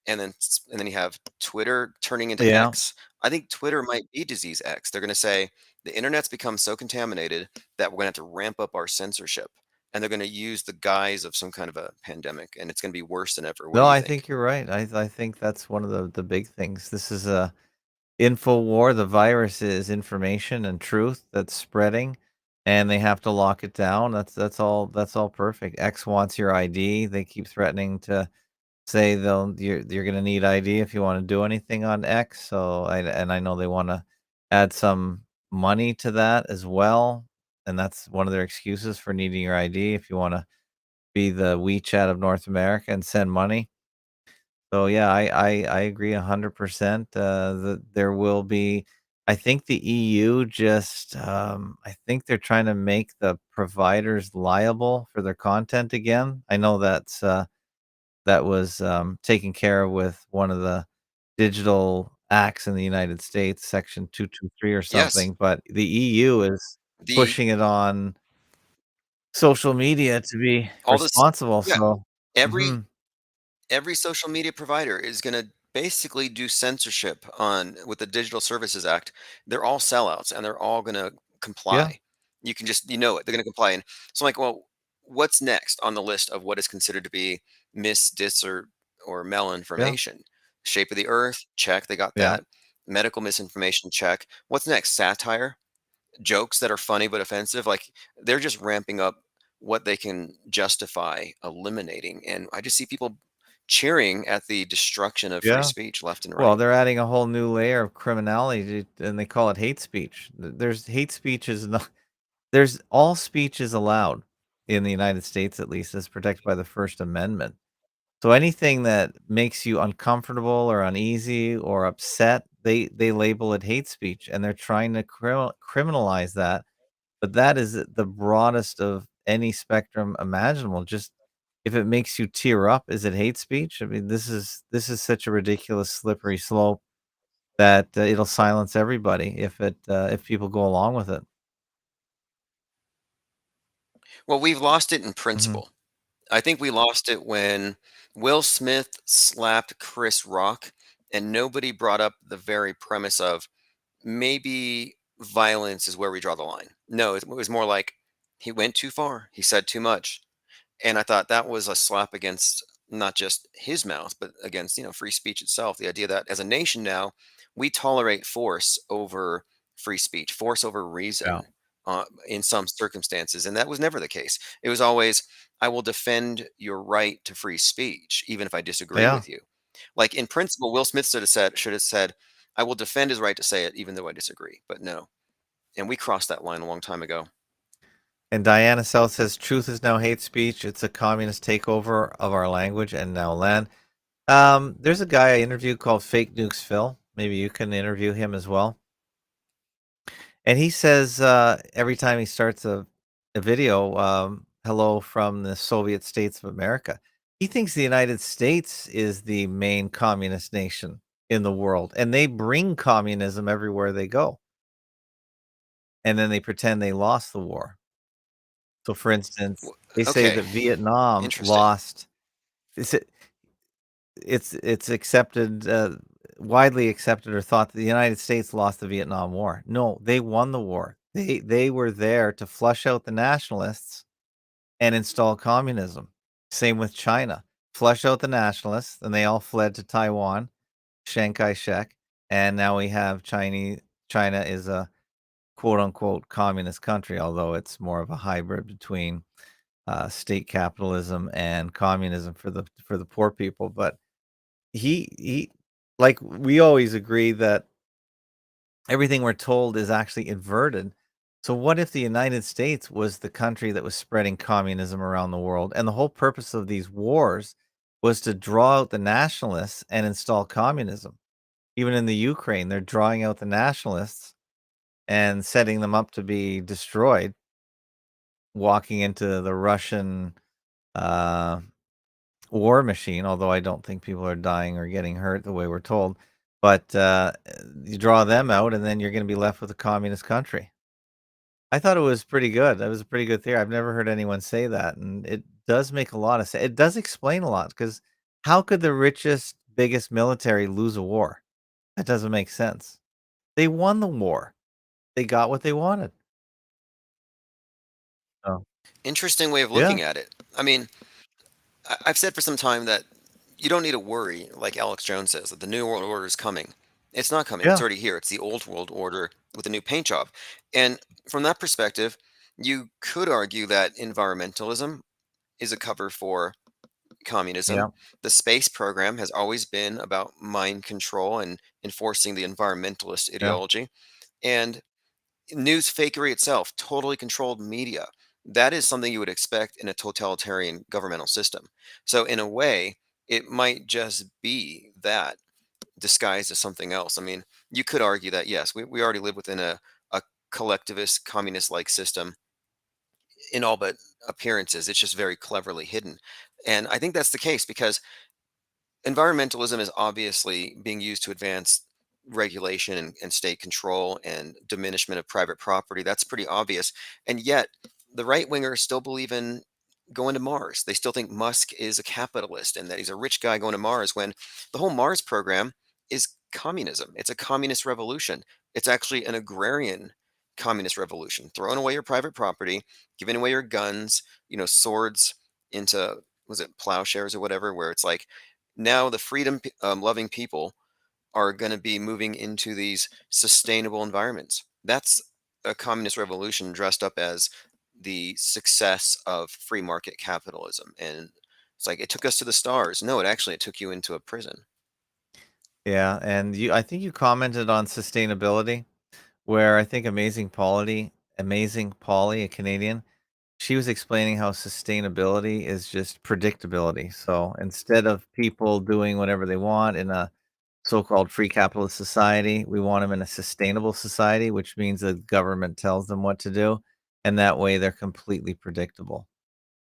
and then you have Twitter turning into yeah. X. I think Twitter might be disease X. They're going to say the internet's become so contaminated that we're going to have to ramp up our censorship, and they're going to use the guise of some kind of a pandemic, and it's going to be worse than ever. What No, do you I think? think you're right. I think that's one of the big things. This is a info war. The virus is information and truth that's spreading, and they have to lock it down. That's all perfect. X wants your ID. They keep threatening to say you're gonna need ID if you wanna do anything on X, so I know they wanna add some money to that as well, and that's one of their excuses for needing your ID if you wanna be the WeChat of North America and send money. So, yeah, I agree 100%, that there will be I think the EU just, I think they're trying to make the providers liable for their content again. I know that was, taken care of with one of the digital acts in the United States, Section 223 or Yes, something, but the EU is the pushing it on social media to be all this, responsible, yeah, so every mhm, every social media provider is going to basically do censorship on with the Digital Services Act. They're all sellouts and they're all going to yeah, comply. You can just, you know it, they're going to comply. And so, like, well, what's next on the list of what is considered to be mis, dis, or yeah, malinformation? Shape of the Earth, check, they got yeah, that. Medical misinformation, check. What's next? Satire, jokes that are funny but offensive. Like, they're just ramping up what they can justify eliminating. And I just see people cheering at the destruction of free yeah. speech left and Well, right. they're adding a whole new layer of criminality, and they call it hate speech. There's hate speech is not there's all speech is allowed in the United States, at least, as protected by the First Amendment. So anything that makes you uncomfortable or uneasy or upset, they label it hate speech, and they're trying to criminalize that, but that is the broadest of any spectrum imaginable. Just if it makes you tear up, is it hate speech? I mean, this is such a ridiculous slippery slope that, it'll silence everybody if people go along with it. Well, we've lost it in Mhm. principle. I think we lost it when Will Smith slapped Chris Rock, and nobody brought up the very premise of maybe violence is where we draw the line. No, it was more like he went too far, he said too much. And I thought that was a slap against not just his mouth, but against, free speech itself. The idea that as a nation now, we tolerate force over free speech, force over Yeah. reason in some circumstances. And that was never the case. It was always, I will defend your right to free speech, even if I disagree Yeah. with you. Like in principle, Will Smith should have said, I will defend his right to say it, even though I disagree. But no. And we crossed that line a long time ago. And Diana South says, "Truth is now hate speech. It's a communist takeover of our language and now land." There's a guy I interviewed called Fake Nukes Phil. Maybe you can interview him as well. And he says every time he starts a video, "Hello from the Soviet States of America." He thinks the United States is the main communist nation in the world, and they bring communism everywhere they go, and then they pretend they lost the war. So, for instance, they say Okay, that Vietnam interesting. lost. It's it's accepted, widely accepted or thought that the United States lost the Vietnam War. No, they won the war. They were there to flush out the nationalists and install communism. Same with China. Flush out the nationalists, and they all fled to Taiwan, Chiang Kai-shek, and now we have Chinese China is a quote unquote communist country, although it's more of a hybrid between state capitalism and communism for the poor people. But he like we always agree that everything we're told is actually inverted. So what if the United States was the country that was spreading communism around the world, and the whole purpose of these wars was to draw out the nationalists and install communism? Even in the Ukraine, they're drawing out the nationalists and setting them up to be destroyed, walking into the Russian uh war machine, although I don't think people are dying or getting hurt the way we're told. But you draw them out, and then you're going to be left with a communist country. I thought it was pretty good. That was a pretty good theory. I've never heard anyone say that, and it does make a lot of sense. It does explain a lot because how could the richest, biggest military lose a war? That doesn't make sense. They won the war. They got what they wanted. Oh, Interesting way of yeah, looking at it. I mean, I've said for some time that you don't need to worry, like Alex Jones says, that the New World Order is coming. It's not coming. It's yeah, already here. It's the old world order with a new paint job. And from that perspective, you could argue that environmentalism is a cover for communism. yeah, The space program has always been about mind control and enforcing the environmentalist yeah, ideology. And news fakery itself, totally controlled media. That is something you would expect in a totalitarian governmental system. So, in a way, it might just be that disguised as something else. I mean, you could argue that, yes, we already live within a collectivist, communist like system in all but appearances. It's just very cleverly hidden. And I think that's the case because environmentalism is obviously being used to advance regulation and state control and diminishment of private property. That's pretty obvious. And yet, the right wingers still believe in going to Mars. They still think Musk is a capitalist and that he's a rich guy going to Mars when the whole Mars program is communism. It's a communist revolution. It's actually an agrarian communist revolution, throwing away your private property, giving away your guns, swords into, was it plowshares or whatever, where it's like, now the freedom loving people are going to be moving into these sustainable environments. That's a communist revolution dressed up as the success of free market capitalism. And it's like it took us to the stars. No, it took you into a prison. yeah. And I think you commented on sustainability, where I think Amazing Polly, a Canadian, she was explaining how sustainability is just predictability. So instead of people doing whatever they want in a so-called free capitalist society, we want them in a sustainable society, which means the government tells them what to do, and that way they're completely predictable.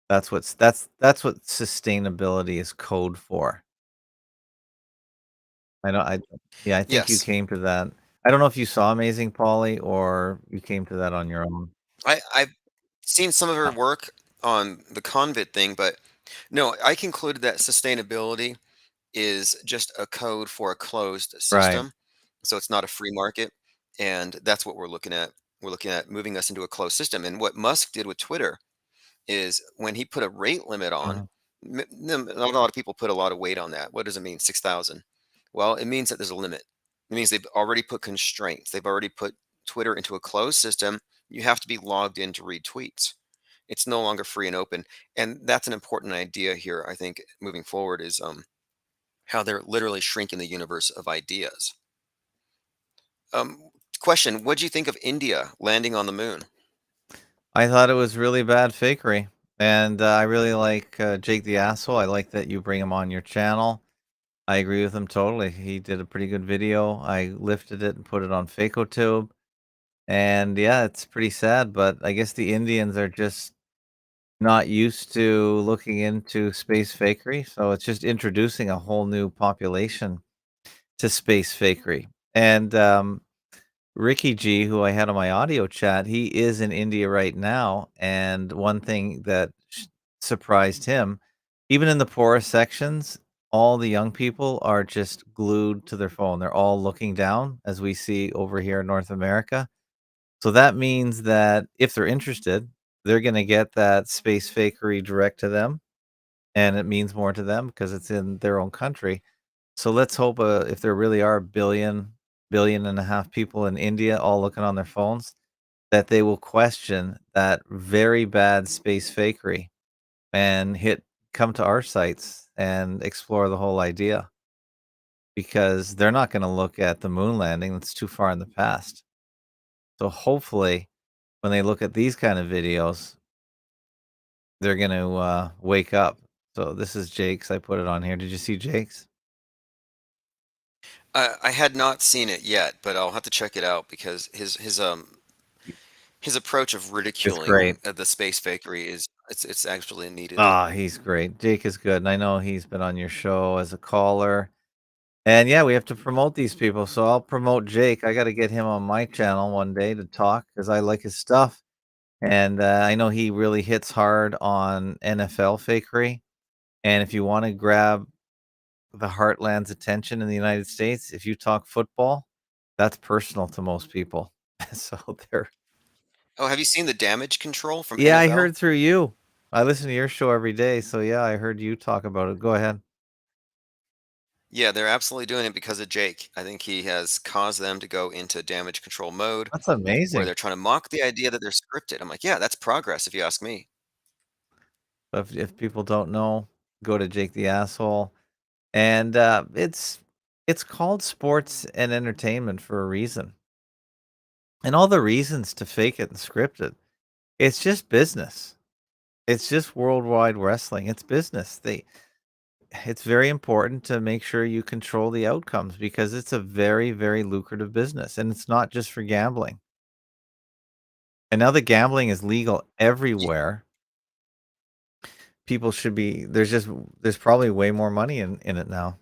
That's what sustainability is code for. I know I Yeah, I think you Yes. came to that. I don't know if you saw Amazing Polly or you came to that on your own. I've seen some of her work on the convid thing, but no, I concluded that sustainability is just a code for a closed Right. system. So it's not a free market. And that's what we're looking at. We're looking at moving us into a closed system. And what Musk did with Twitter is when he put a rate limit on, Mhm. not a lot of people put a lot of weight on that. What does it mean? 6,000. Well, it means that there's a limit. It means they've already put constraints. They've already put Twitter into a closed system. You have to be logged in to read tweets. It's no longer free and open. And that's an important idea here, I think, moving forward is how they're literally shrinking the universe of ideas. Question: what do you think of India landing on the moon? I thought it was really bad fakery, and, I really like, Jake the Asshole. I like that you bring him on your channel. I agree with him totally. He did a pretty good video. I lifted it and put it on FacoTube, and, yeah, it's pretty sad, but I guess the Indians are just not used to looking into space fakery, so it's just introducing a whole new population to space fakery, and, Ricky G, who I had on my audio chat, he is in India right now, and one thing that surprised him, even in the poorest sections, all the young people are just glued to their phone. They're all looking down, as we see over here in North America. So that means that if they're interested, they're going to get that space fakery direct to them, and it means more to them because it's in their own country. So let's hope, if there really are a billion and a half people in India all looking on their phones, that they will question that very bad space fakery and come to our sites and explore the whole idea because they're not going to look at the moon landing. That's too far in the past. So hopefully, when they look at these kind of videos, they're going to wake up. So this is Jake's. I put it on here. Did you see Jake's? I had not seen it yet, but I'll have to check it out because his approach of It's ridiculing great. the space fakery is It's actually needed. Ah, he's great. Jake is good, and I know he's been on your show as a caller. And yeah, we have to promote these people. So I'll promote Jake. I got to get him on my channel one day to talk because I like his stuff. And I know he really hits hard on NFL fakery. And if you want to grab the heartland's attention in the United States, if you talk football, that's personal to most people. So they're, Oh, have you seen the damage control from yeah, I NFL? heard through you. I listen to your show every day. So yeah, I heard you talk about it. Go ahead. Yeah, they're absolutely doing it because of Jake. I think he has caused them to go into damage control mode That's where amazing. they're trying to mock the idea that they're scripted. I'm like, yeah, that's progress if you ask me. If people don't know, go to Jake the Asshole. And it's called sports and entertainment for a reason. And all the reasons to fake it and script it, it's just business. It's just worldwide wrestling. It's business. It's very important to make sure you control the outcomes because it's a very, very lucrative business and it's not just for gambling. And now that gambling is legal Ye- everywhere, people should be there's probably way more money in it now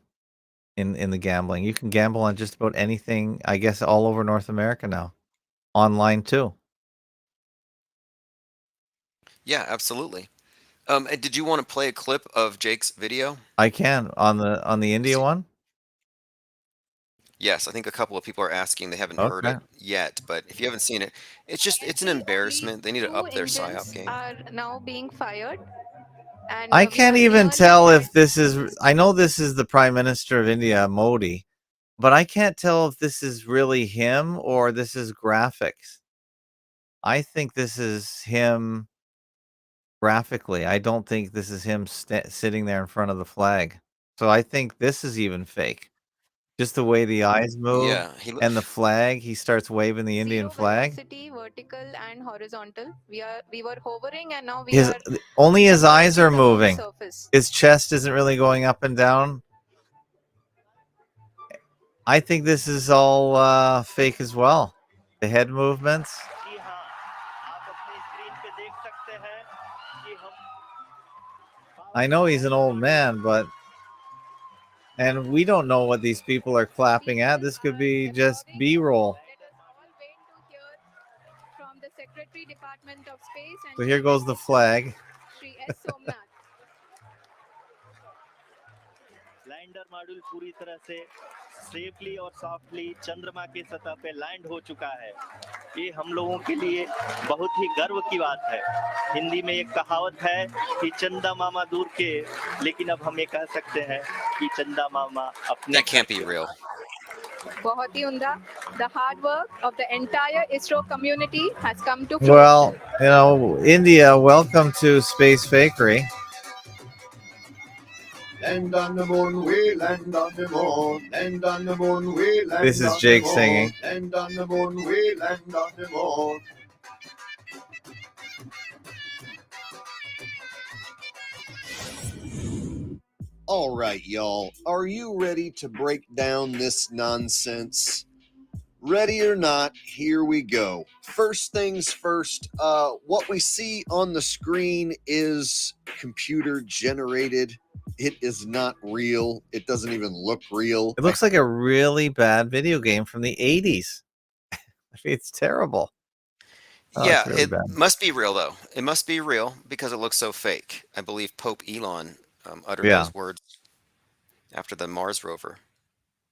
in the gambling. You can gamble on just about anything, I guess all over North America now. Online too. Yeah, absolutely. And did you want to play a clip of Jake's video? I can on the India one? Yes, I think a couple of people are asking. They haven't heard Okay. it yet, but if you haven't seen it, Can it's an see only embarrassment. They need to two up their psyop engines game. are now being fired, and I we can't are even nearly tell at if this is I stage. know this is the Prime Minister of India, Modi, but I can't tell if this is really him or this is graphics. I think this is him graphically. I don't think this is him sitting there in front of the flag. So I think this is even fake. Just the way the eyes move Yeah, and the flag, he starts waving the Indian Zero flag. velocity, vertical and horizontal. We were hovering, and now we His are only his eyes are approaching the moon's moving. surface. His chest isn't really going up and down. I think this is all fake as well. The head movements. जी हाँ, आप अपनी screen पे देख सकते हैं कि हम I power know he's an liner old module man, but and we don't know what these people are clapping at. People This could are be just applauding. B-roll. Let us all wait to hear from the Secretary Department of Space and So here Chief goes the Minister, flag. Shri S. Somnath. Lander module पूरी तरह से safely और softly चंद्रमा की सतह पे land हो चुका है। ये हम लोगों के लिए बहुत ही गर्व की बात है। हिंदी में एक कहावत है कि चंदा मामा दूर के, लेकिन अब हम ये कह सकते हैं कि चंदा मामा अपने that घर can't be के। real. बहुत ही उमदा. The hard work of the entire ISRO community has come to Well, fruition. India, welcome to Space Fakery. Land on the moon, we land on the moon. Land on the moon, we land This is on Jake the moon. singing. Land on the moon, we land on the moon. All right, y'all. Are you ready to break down this nonsense? Ready or not, here we go. First things first, what we see on the screen is computer generated. It is not real. It doesn't even look real. It looks like a really bad video game from the 80s. I mean, it's terrible. Oh, it's Yeah, really it bad. must be real though. It must be real because it looks so fake. I believe Pope Elon uttered Yeah. those words after the Mars rover.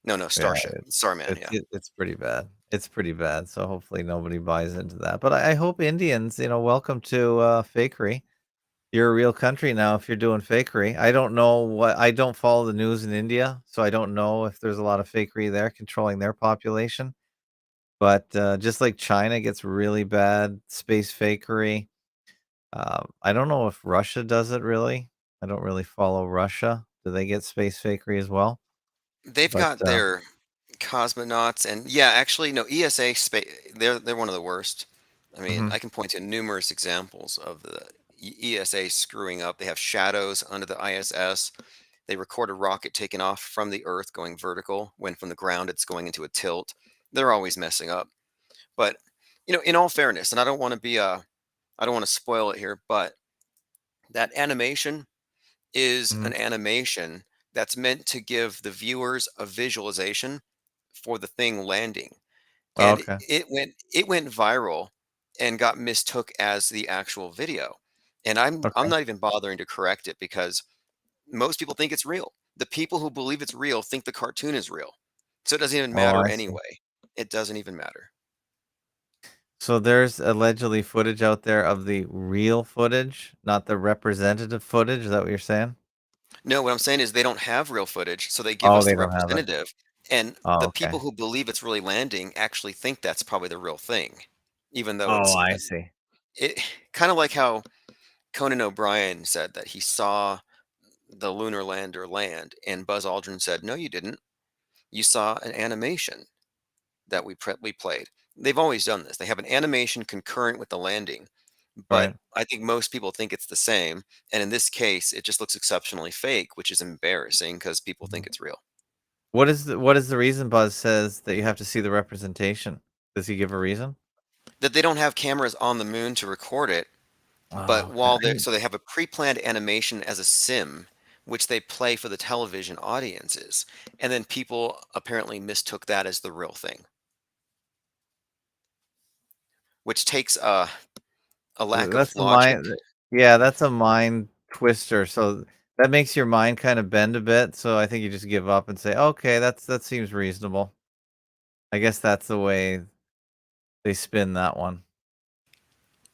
No, no, Yeah. Starship. Starman, yeah. It's pretty bad. It's pretty bad. So hopefully nobody buys into that. But I hope Indians, welcome to fakery. You're a real country now if you're doing fakery. I don't know I don't follow the news in India, so I don't know if there's a lot of fakery there controlling their population. But just like China gets really bad space fakery, I don't know if Russia does it really. I don't really follow Russia. Do they get space fakery as well? They've But got their cosmonauts and yeah, actually no, ESA space they're one of the worst. I mean, mhm. I can point to numerous examples of the ESA screwing up. They have shadows under the ISS. They record a rocket taking off from the Earth going vertical when from the ground it's going into a tilt. They're always messing up. But in all fairness, and I don't want to spoil it here, but That animation is Mhm. an animation that's meant to give the viewers a visualization for the thing landing. Oh, And okay. it went viral and got mistook as the actual video. And I'm Okay. not even bothering to correct it because most people think it's real. The people who believe it's real think the cartoon is real. So it doesn't even Oh, matter I see. anyway. It doesn't even matter. So there's allegedly footage out there of the real footage, not the representative footage. Is that what you're saying? No, what I'm saying is they don't have real footage, so they give Oh, us they the don't have it. representative. And Oh, the okay. people who believe it's really landing actually think that's probably the real thing, even though Oh, it's I see. it kind of like how Conan O'Brien said that he saw the lunar lander land, and Buzz Aldrin said, "No, you didn't. You saw an animation that we played." They've always done this. They have an animation concurrent with the landing, but Right. I think most people think it's the same. And in this case, it just looks exceptionally fake, which is embarrassing because people think Mhm. it's real. What is the reason Buzz says that you have to see the representation? Does he give a reason? That they don't have cameras on the moon to record it, but Oh, okay. while they're so they have a pre-planned animation as a sim, which they play for the television audiences, and then people apparently mistook that as the real thing, which takes a lack of That's a logic. mind yeah, that's a mind twister, so that makes your mind kinda bend a bit, so I think you just give up and say, "Okay, that seems reasonable." I guess that's the way they spin that one.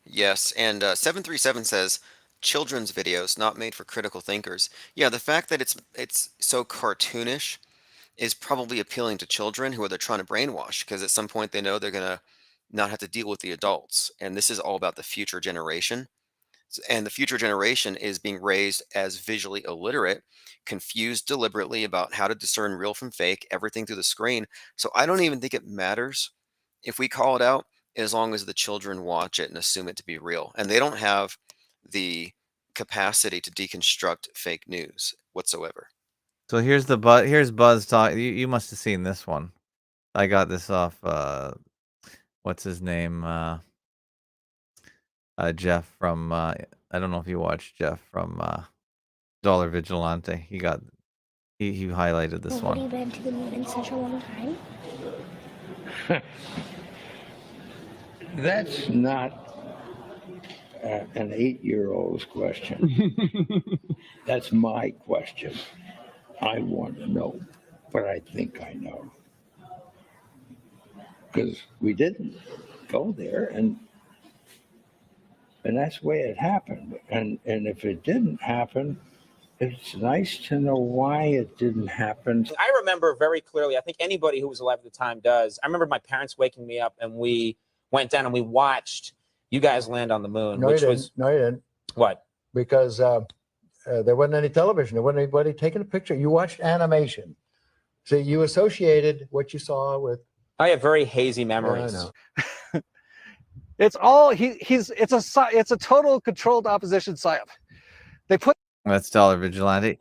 Yes, and 737 says children's videos not made for critical thinkers. Yeah, the fact that it's so cartoonish is probably appealing to children who are they're trying to brainwash because at some point they know they're gonna not have to deal with the adults, and this is all about the future generation. And the future generation is being raised as visually illiterate, confused deliberately about how to discern real from fake, everything through the screen. So I don't even think it matters if we call it out, as long as the children watch it and assume it to be real. And they don't have the capacity to deconstruct fake news whatsoever. So here's Buzz talk you must have seen this one. I got this off, what's his name? Jeff from, I don't know if you watched Jeff from, Dollar Vigilante. He highlighted this Nobody one. been to the moon in such a long time? That's not an 8-year-old's question. That's my question. I want to know, but I think I know. Because we didn't go there, and that's the way it happened. And if it didn't happen, it's nice to know why it didn't happen. I remember very clearly, I think anybody who was alive at the time does. I remember my parents waking me up and we went down and we watched you guys land on the moon, No, which you was didn't. No, you didn't. what? Because there wasn't any television. There wasn't anybody taking a picture. You watched animation. So you associated what you saw with. I have very hazy Yeah, I memories. know. It's all it's a total controlled opposition psyop. They put That's Dollar Vigilante.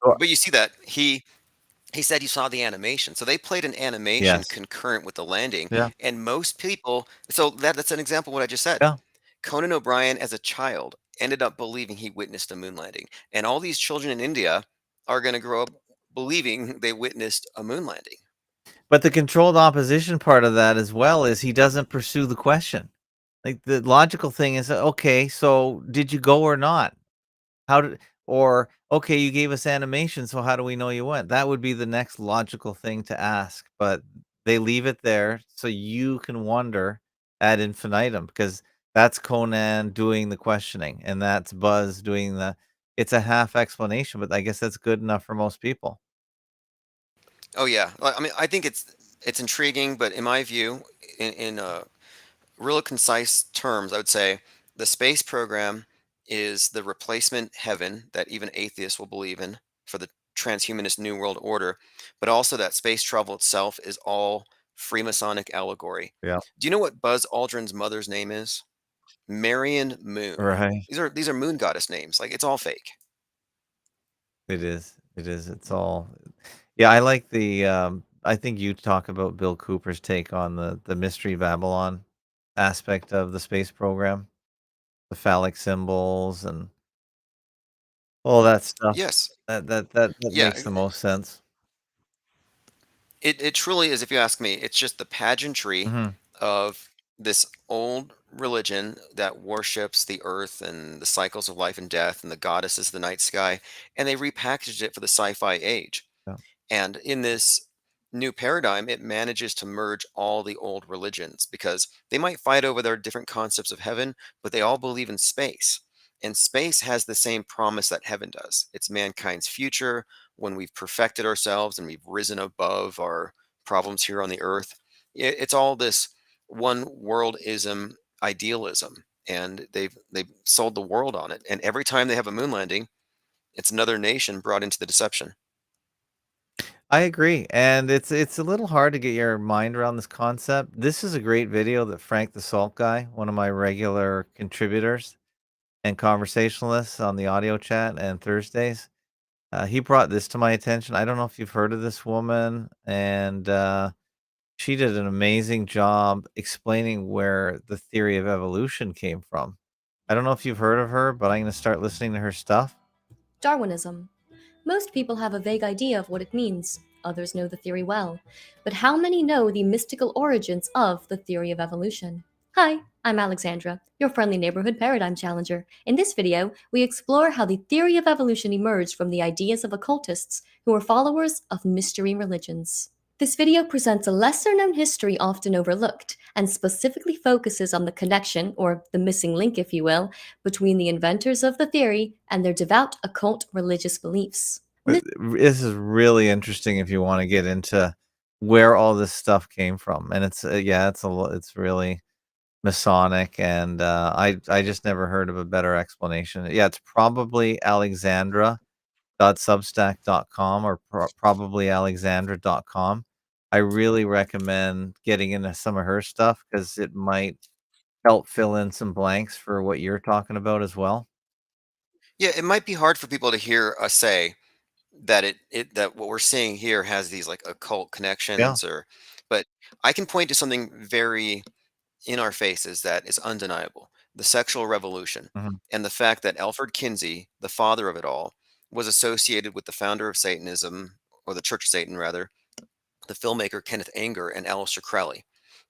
Or But you see that he said he saw the animation. So they played an animation yes. concurrent with the landing. Yeah, And most people, so that's an example of what I just said. yeah. Conan O'Brien, as a child, ended up believing he witnessed a moon landing. And all these children in India are going to grow up believing they witnessed a moon landing. But the controlled opposition part of that as well is he doesn't pursue the question. Like, the logical thing is, okay, so did you go or not? How did or, okay, you gave us animation, so how do we know you went? That would be the next logical thing to ask, but they leave it there so you can wonder ad infinitum because that's Conan doing the questioning, and that's Buzz doing the it's a half explanation, but I guess that's good enough for most people. Oh yeah, I mean, I think it's intriguing, but in my view, in real concise terms, I would say the space program is the replacement heaven that even atheists will believe in for the transhumanist New World Order, but also that space travel itself is all Freemasonic allegory. Yeah. Do you know what Buzz Aldrin's mother's name is? Marion Moon. Right. These are moon goddess names. Like it's all fake. It is. It is. It's all yeah, I like I think you talk about Bill Cooper's take on the Mystery Babylon aspect of the space program, the phallic symbols and All that stuff. Yes. That Yeah. makes the most sense. It truly is, if you ask me, it's just the pageantry Mhm. of this old religion that worships the earth and the cycles of life and death and the goddesses of the night sky, and they repackaged it for the sci-fi age. Yeah. And in this new paradigm, it manages to merge all the old religions because they might fight over their different concepts of heaven, but they all believe in space. And space has the same promise that heaven does. It's mankind's future when we've perfected ourselves and we've risen above our problems here on the earth. It's all this one worldism idealism. And they've sold the world on it. And every time they have a moon landing, it's another nation brought into the deception. I agree, and it's a little hard to get your mind around this concept. This is a great video that Frank the Salt Guy, one of my regular contributors and conversationalists on the audio chat and Thursdays, he brought this to my attention. I don't know if you've heard of this woman, and she did an amazing job explaining where the theory of evolution came from. I don't know if you've heard of her, but I'm going to start listening to her stuff. Darwinism. Most people have a vague idea of what it means. Others know the theory well. But how many know the mystical origins of the theory of evolution? Hi, I'm Alexandra, your friendly neighborhood paradigm challenger. In this video, we explore how the theory of evolution emerged from the ideas of occultists who were followers of mystery religions. This video presents a lesser-known history often overlooked, and specifically focuses on the connection, or the missing link if you will, between the inventors of the theory and their devout occult religious beliefs. This is really interesting if you want to get into where all this stuff came from, and it's yeah, it's really Masonic, and I just never heard of a better explanation. Yeah, it's probably alexandra.substack.com or probably alexandra.com. I really recommend getting into some of her stuff because it might help fill in some blanks for what you're talking about as well. Yeah, it might be hard for people to hear us say that that what we're seeing here has these like occult Yeah. connections but I can point to something very in our faces that is undeniable. The sexual revolution Mhm. and the fact that Alfred Kinsey, the father of it all, was associated with the founder of Satanism, or the Church of Satan rather, the filmmaker Kenneth Anger and Aleister Crowley,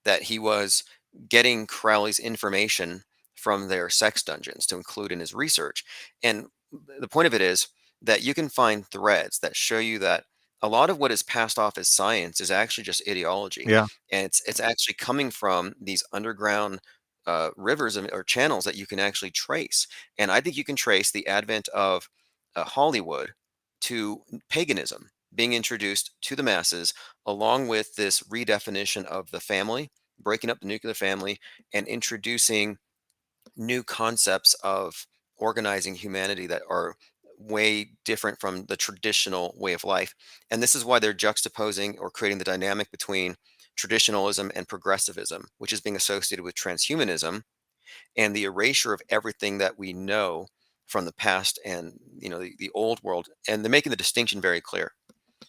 that he was getting Crowley's information from their sex dungeons to include in his research. And the point of it is that you can find threads that show you that a lot of what is passed off as science is actually just ideology, Yeah. and it's actually coming from these underground rivers or channels that you can actually trace. And I think you can trace the advent of Hollywood to paganism being introduced to the masses, along with this redefinition of the family, breaking up the nuclear family, and introducing new concepts of organizing humanity that are way different from the traditional way of life. And this is why they're juxtaposing or creating the dynamic between traditionalism and progressivism, which is being associated with transhumanism and the erasure of everything that we know from the past and the old world. And they're making the distinction very clear.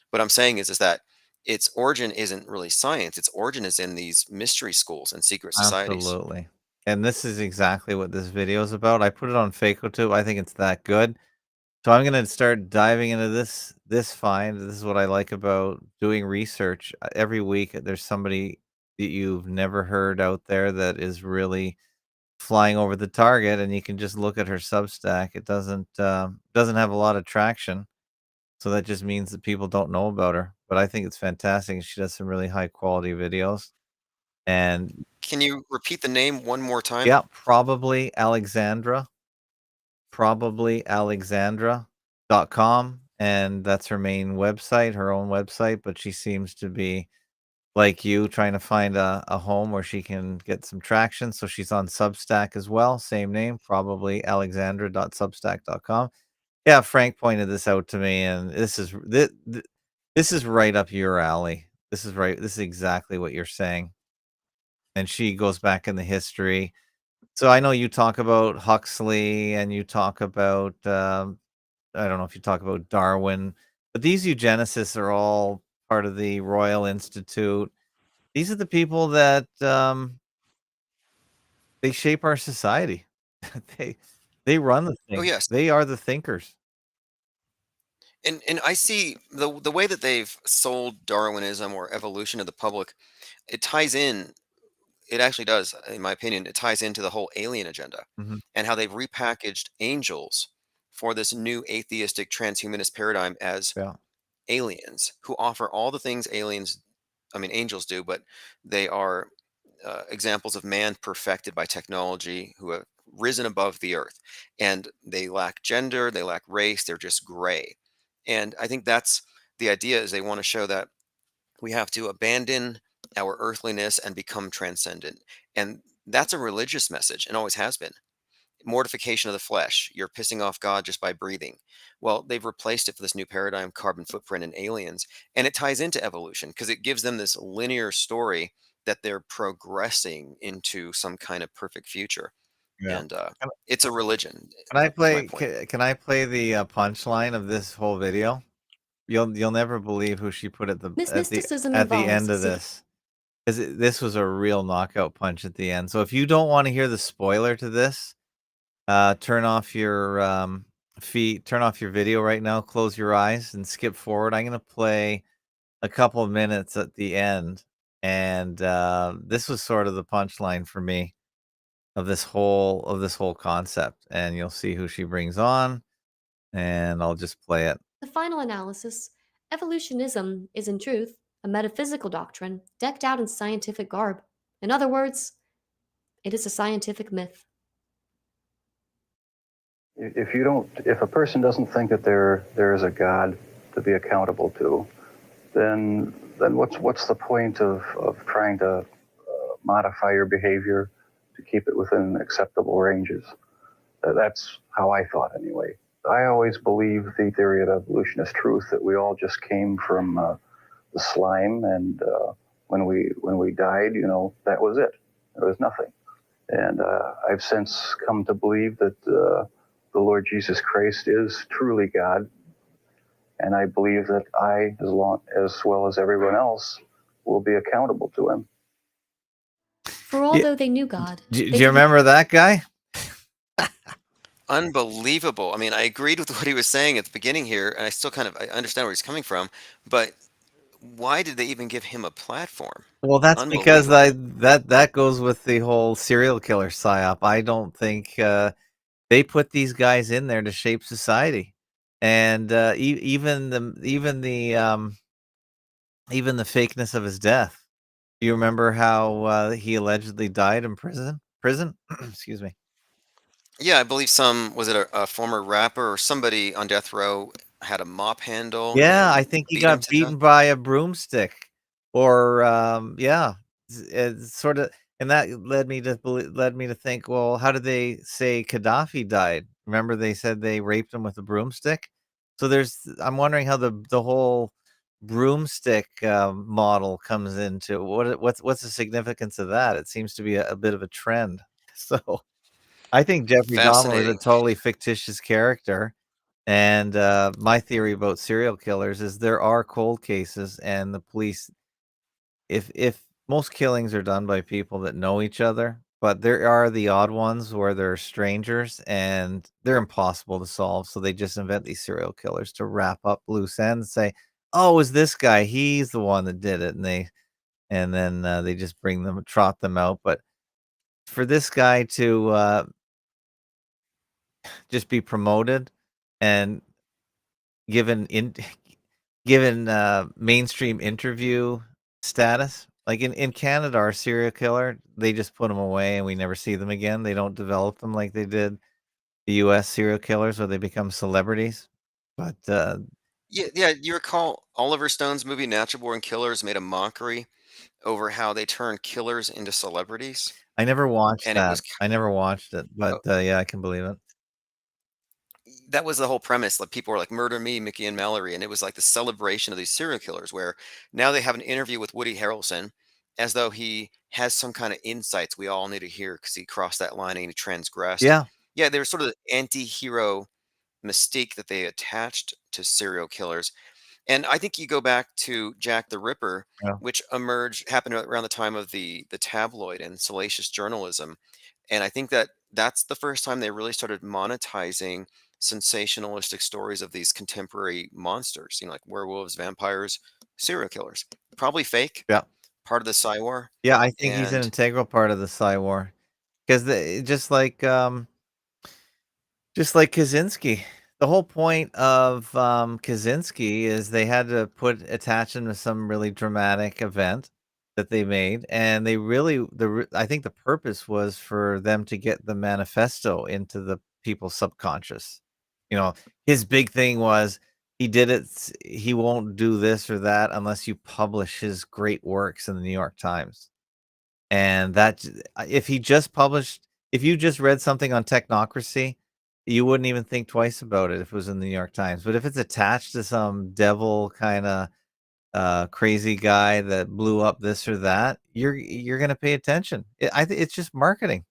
What I'm saying is that its origin isn't really science. Its origin is in these mystery schools and secret societies. Absolutely. And this is exactly what this video is about. I put it on FacoTube. I think it's that good. So I'm gonna start diving into this find. This is what I like about doing research. Every week there's somebody that you've never heard out there that is really flying over the target, and you can just look at her Substack. It doesn't have a lot of traction, so that just means that people don't know about her. But I think it's fantastic, and she does some really high quality videos. And Can you repeat the name one more time? yeah, probably Alexandra.com, and that's her main website, her own website, but she seems to be like you trying to find a home where she can get some traction. So she's on Substack as well, same name, probably Alexandra.substack.com. Yeah, Frank pointed this out to me, and this is right up your alley. This is exactly what you're saying. And she goes back in the history. So I know you talk about Huxley and you talk about I don't know if you talk about Darwin, but these eugenicists are all part of the Royal Institute. These are the people that they shape our society. they they run the Oh, thing. yes. They are the thinkers. And I see the way that they've sold Darwinism or evolution to the public, it ties in, it actually does, in my opinion, it ties into the whole alien agenda Mhm. and how they've repackaged angels for this new atheistic transhumanist paradigm as Yeah. aliens who offer all the things angels do, but they are examples of man perfected by technology who have risen above the earth. And they lack gender, they lack race, they're just gray. And I think that's the idea, is they want to show that we have to abandon our earthliness and become transcendent. And that's a religious message and always has been. Mortification of the flesh. You're pissing off God just by breathing. Well, they've replaced it for this new paradigm, carbon footprint and aliens. And it ties into evolution because it gives them this linear story that they're progressing into some kind of perfect future. Yeah. And Can it's a religion, can I is my play point. can I play the, punchline of this whole video? You'll never believe who she put Mysticism at the involves end of this. 'Cause this was a real knockout punch at the end. So if you don't wanna hear the spoiler to this, turn off your, turn off your video right now, close your eyes, and skip forward. I'm gonna play a couple of minutes at the end, and, this was sort of the punchline for me of this whole concept, and you'll see who she brings on, and I'll just play it. the final analysis, evolutionism is in truth a metaphysical doctrine decked out in scientific garb. In other words, it is a scientific myth. If a person doesn't think that there is a God to be accountable to, then what's the point of trying to modify your behavior to keep it within acceptable ranges? That's how I thought anyway. I always believed the theory of evolution is truth, that we all just came from the slime, and when we died, that was it. There was nothing. And I've since come to believe that the Lord Jesus Christ is truly God, and I believe that I, as well as everyone else, will be accountable to Him. For although they knew God, Do they you could remember that guy? Unbelievable. I mean, I agreed with what he was saying at the beginning here, and I still I understand where he's coming from, but why did they even give him a platform? Well, that's because Unbelievable. that goes with the whole serial killer psyop. I don't think, they put these guys in there to shape society, and, even the fakeness of his death. You remember how, he allegedly died in prison? Excuse me. Yeah, I believe was it a former rapper or somebody on death row had a mop handle Yeah, I and think he beat him got to death? beaten by a broomstick or, yeah, it's sorta, and that led me to think, well, how did they say Gaddafi died? Remember they said they raped him with a broomstick? So I'm wondering how the whole broomstick, model comes into what's the significance of that? It seems to be a bit of a trend. So, I think Jeffrey Dahmer was a Fascinating. totally fictitious character, and, my theory about serial killers is there are cold cases, and the police, if most killings are done by people that know each other, but there are the odd ones where they're strangers and they're impossible to solve, so they just invent these serial killers to wrap up loose ends, say, "Oh, it was this guy, he's the one that did it," and then, they just trot them out, but for this guy to, just be promoted and given in given, mainstream interview status. Like in Canada, our serial killer, they just put them away and we never see them again. They don't develop them like they did the US serial killers where they become celebrities. But, Yeah, yeah. You recall Oliver Stone's movie Natural Born Killers made a mockery over how they turn killers into celebrities, I never watched and it that. was I never watched it, but, yeah, I can believe it. that was the whole premise. Like people were like, "Murder me, Mickey and Mallory," and it was like the celebration of these serial killers. Where now they have an interview with Woody Harrelson, as though he has some kind of insights we all need to hear because he crossed that line and he transgressed. Yeah, Yeah, there's sort of the anti-hero mystique that they attached to serial killers. And I think you go back to Jack the Ripper, yeah. which happened around the time of the tabloid and salacious journalism. And I think that that's the first time they really started monetizing sensationalistic stories of these contemporary monsters, like werewolves, vampires, serial killers. Probably fake, Yeah. part of the Psy War. Yeah, I think he's an And integral part of the Psy War. 'Cause just like Kaczynski. The whole point of, Kaczynski is they had to attach him to some really dramatic event that they made, and they really I think the purpose was for them to get the manifesto into the people's subconscious. You know, his big thing was he won't do this or that unless you publish his great works in the New York Times. And if you just read something on technocracy, you wouldn't even think twice about it if it was in the New York Times. But if it's attached to some devil kinda, crazy guy that blew up this or that, you're gonna pay attention. I think it's just marketing.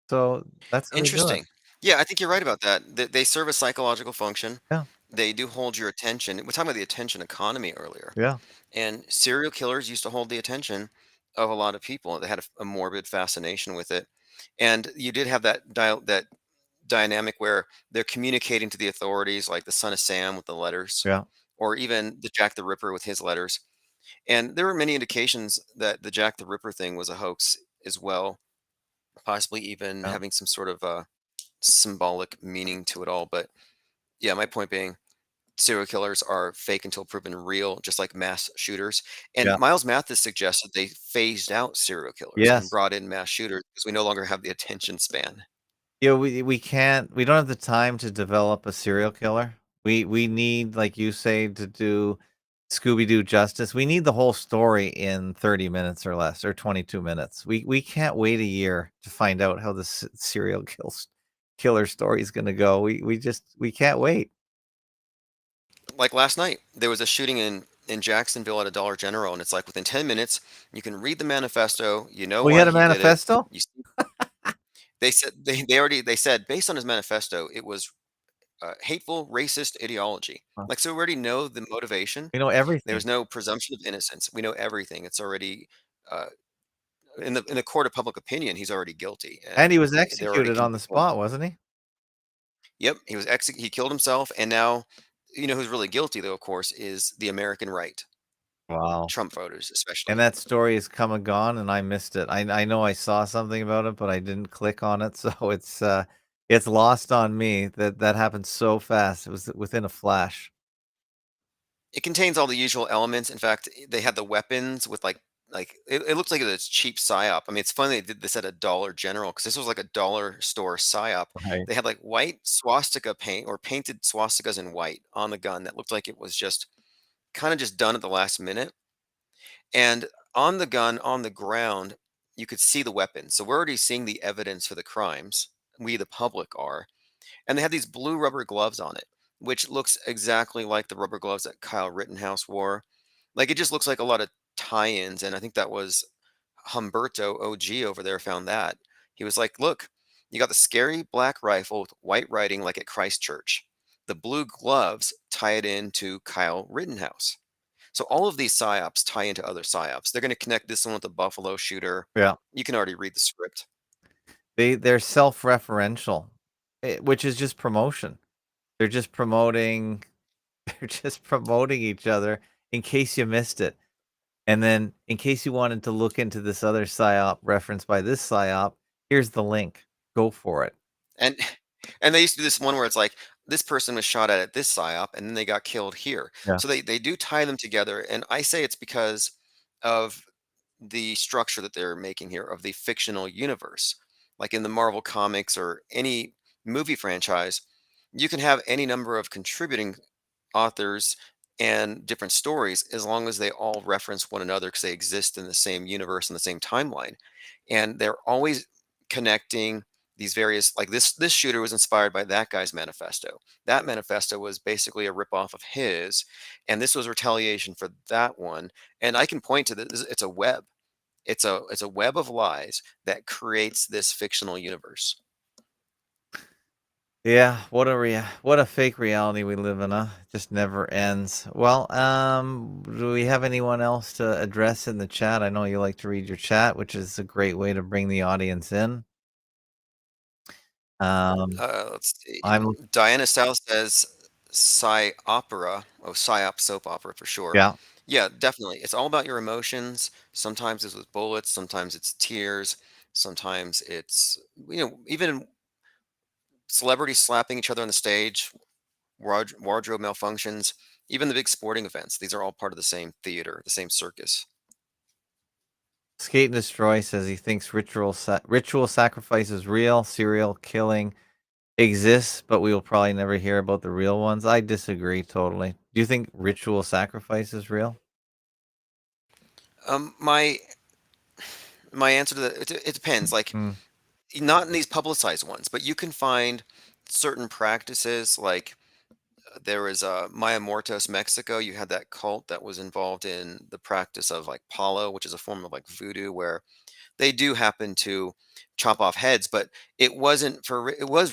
So, that's how they do it. interesting. Yeah, I think you're right about that. They serve a psychological function. Yeah, They do hold your attention. We're talking about the attention economy earlier. yeah, And serial killers used to hold the attention of a lot of people. They had a morbid fascination with it. And you did have that dynamic where they're communicating to the authorities, like the Son of Sam with the letters, yeah, or even the Jack the Ripper with his letters. And there were many indications that the Jack the Ripper thing was a hoax as well, possibly even yeah, having some sort of symbolic meaning to it all. But yeah, my point being, serial killers are fake until proven real, just like mass shooters. And yeah. Miles Mathis suggested they phased out serial killers and Yes. brought in mass shooters because we no longer have the attention span. Yeah, we don't have the time to develop a serial killer. We need, like you say, to do Scooby-Doo justice. We need the whole story in 30 minutes or less, or 22 minutes. We can't wait a year to find out how the serial killer story is gonna go. We can't wait. Like last night, there was a shooting in Jacksonville at a Dollar General, and it's like within 10 minutes, you can read the manifesto, you know We why had a he did it. manifesto? You see, they said based on his manifesto, it was hateful, racist ideology. Huh. Like, so we already know the motivation. We know There's everything. no presumption of innocence. We know everything. It's already uh, in the court of public opinion. He's already guilty, And and he was they're already executed on the convinced. spot, wasn't he? Yep, he killed himself, and now who's really guilty though. Of course, is the American right, Wow. Trump voters And especially. that story is come and gone, and I missed it. I know I saw something about it, but I didn't click on it, so it's lost on me that happened so fast. It was within a flash. It contains all the usual elements. In fact, they had the weapons with it looks like it's cheap psyop. I mean, it's funny they did this at a Dollar General because this was like a dollar store psyop. Right. They had like white swastika paint or painted swastikas in white on the gun that looked like it was just kind of just done at the last minute. And on the gun, on the ground, you could see the weapons. So we're already seeing the evidence for the crimes. We, the public, are. And they had these blue rubber gloves on it, which looks exactly like the rubber gloves that Kyle Rittenhouse wore. Like it just looks like a lot of tie-ins, and I think that was Humberto OG over there found that. He was like, "Look, you got the scary black rifle with white writing like at Christchurch. The blue gloves tie it into Kyle Rittenhouse." So all of these psyops tie into other psyops. They're going to connect this one with the Buffalo shooter. Yeah. You can already read the script. They're self-referential, which is just promotion. They're just promoting they're just promoting each other in case you missed it. And then in case you wanted to look into this other psyop referenced by this psyop, here's the link. Go for it. And and they used to do this one where it's like this person was shot at this psyop and then they got killed here. Yeah. So they do tie them together, and I say it's because of the structure that they're making here of the fictional universe. Like in the Marvel comics or any movie franchise, you can have any number of contributing authors and different stories as long as they all reference one another because they exist in the same universe and the same timeline, and they're always connecting these various, like this shooter was inspired by that guy's manifesto. That manifesto was basically a ripoff of his, and this was retaliation for that one. And I can point to this. It's a web. It's a web of lies that creates this fictional universe. Yeah, what a fake reality we live in, huh? Just never ends. Well, do we have anyone else to address in the chat? I know you like to read your chat, which is a great way to bring the audience in. Let's see. I'm Diana South says psy opera. Oh, psyop soap opera for sure. yeah. Yeah, definitely. It's all about your emotions. Sometimes it's with bullets, sometimes it's tears, sometimes it's, even celebrities slapping each other on the stage, wardrobe malfunctions, even the big sporting events. These are all part of the same theater, the same circus. Skate and Destroy says he thinks ritual sacrifice is real. Serial killing exists, but we will probably never hear about the real ones. I disagree totally. Do you think ritual sacrifice is real? My answer to that, it depends. Like, Hmm. not in these publicized ones, but you can find certain practices. Like, there was Maya Mortos, Mexico. You had that cult that was involved in the practice of like palo, which is a form of like voodoo, where they do happen to chop off heads, but it was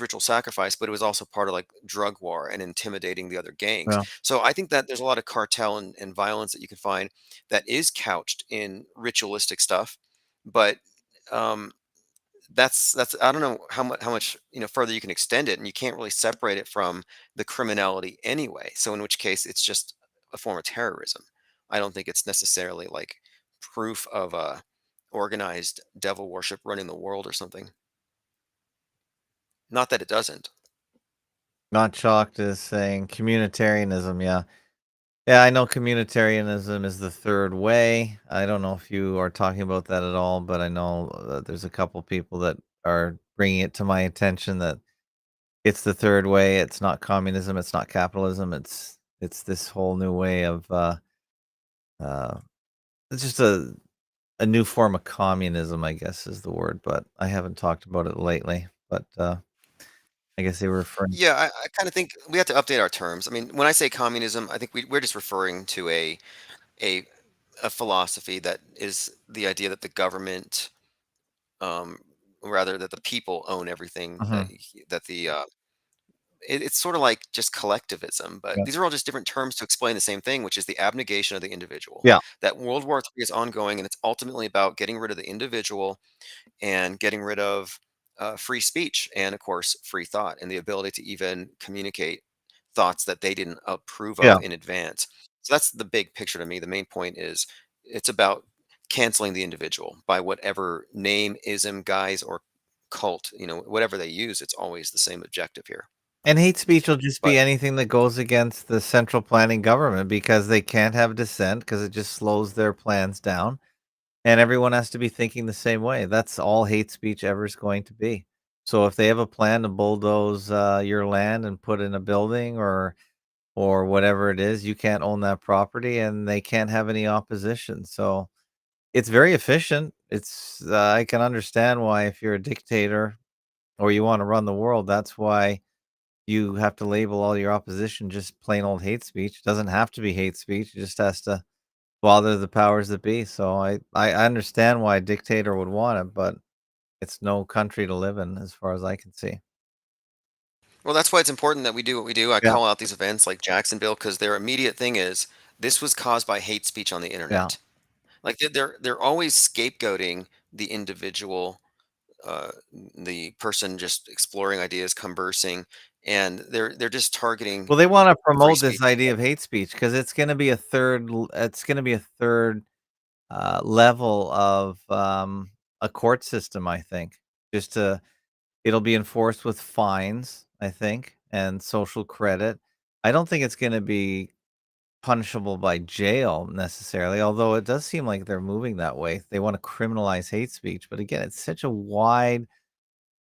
ritual sacrifice, but it was also part of like drug war and intimidating the other gangs. Well, So I think that there's a lot of cartel and violence that you can find that is couched in ritualistic stuff, but um, that's I don't know how much further you can extend it, and you can't really separate it from the criminality anyway. So in which case, it's just a form of terrorism. I don't think it's necessarily like proof of organized devil worship running the world or something. Not that it doesn't. not shocked is saying communitarianism. Yeah. Yeah, I know communitarianism is the third way. I don't know if you are talking about that at all, but I know there's a couple people that are bringing it to my attention that it's the third way. It's not communism. It's not capitalism. It's this whole new way of uh, it's just a new form of communism, I guess is the word. But I haven't talked about it lately. But I guess they were referring. Yeah, I kind of think we have to update our terms. I mean, when I say communism, I think we're just referring to a a philosophy that is the idea that the government, um, rather that the people own everything, Mhm. that it's sort of like just collectivism, but Yeah. these are all just different terms to explain the same thing, which is the abnegation of the individual. Yeah. That World War III is ongoing, and it's ultimately about getting rid of the individual and getting rid of free speech and, of course, free thought and the ability to even communicate thoughts that they didn't approve Yeah. of in advance. So that's the big picture to me. The main point is it's about canceling the individual by whatever name, ism, guise, or cult, whatever they use. It's always the same objective here. And hate speech will just be But anything that goes against the central planning government because they can't have dissent because it just slows their plans down. And everyone has to be thinking the same way. That's all hate speech ever is going to be. So if they have a plan to bulldoze your land and put in a building or whatever it is, you can't own that property, and they can't have any opposition. So it's very efficient. It's I can understand why if you're a dictator or you want to run the world, that's why you have to label all your opposition just plain old hate speech. It doesn't have to be hate speech. It just has to bother the powers that be. So I understand why a dictator would want it, but it's no country to live in as far as I can see. well, that's why it's important that we do what we do. I Yeah, call out these events like Jacksonville because their immediate thing is this was caused by hate speech on the yeah. internet. Like they're always scapegoating the individual, the person just exploring ideas, conversing, and they're just targeting Well, they want to free promote this speech. idea of hate speech because it's going to be a third level of a court system, I think. Just to It'll be enforced with fines, I think, and social credit. I don't think it's gonna be punishable by jail necessarily, although it does seem like they're moving that way. They wanna criminalize hate speech, but again, it's such a wide,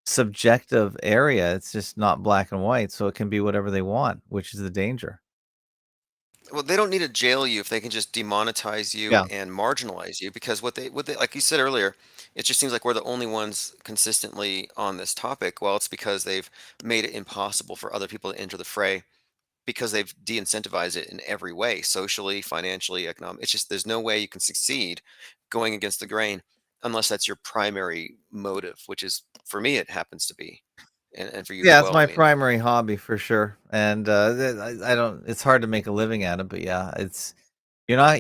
subjective area. It's just not black and white, so it can be whatever they want, which is the danger. Well, they don't need to jail you if they can just demonetize you Yeah. and marginalize you because what they like you said earlier, it just seems like we're the only ones consistently on this topic. Well, it's because they've made it impossible for other people to enter the fray because they've de-incentivized it in every way, socially, financially, economic. It's just there's no way you can succeed going against the grain unless that's your primary motive, which is for me it happens to be, and for you as Yeah, it's well. I my mean, primary hobby for sure, and, I don't it's hard to make a living at it, but yeah, You're not.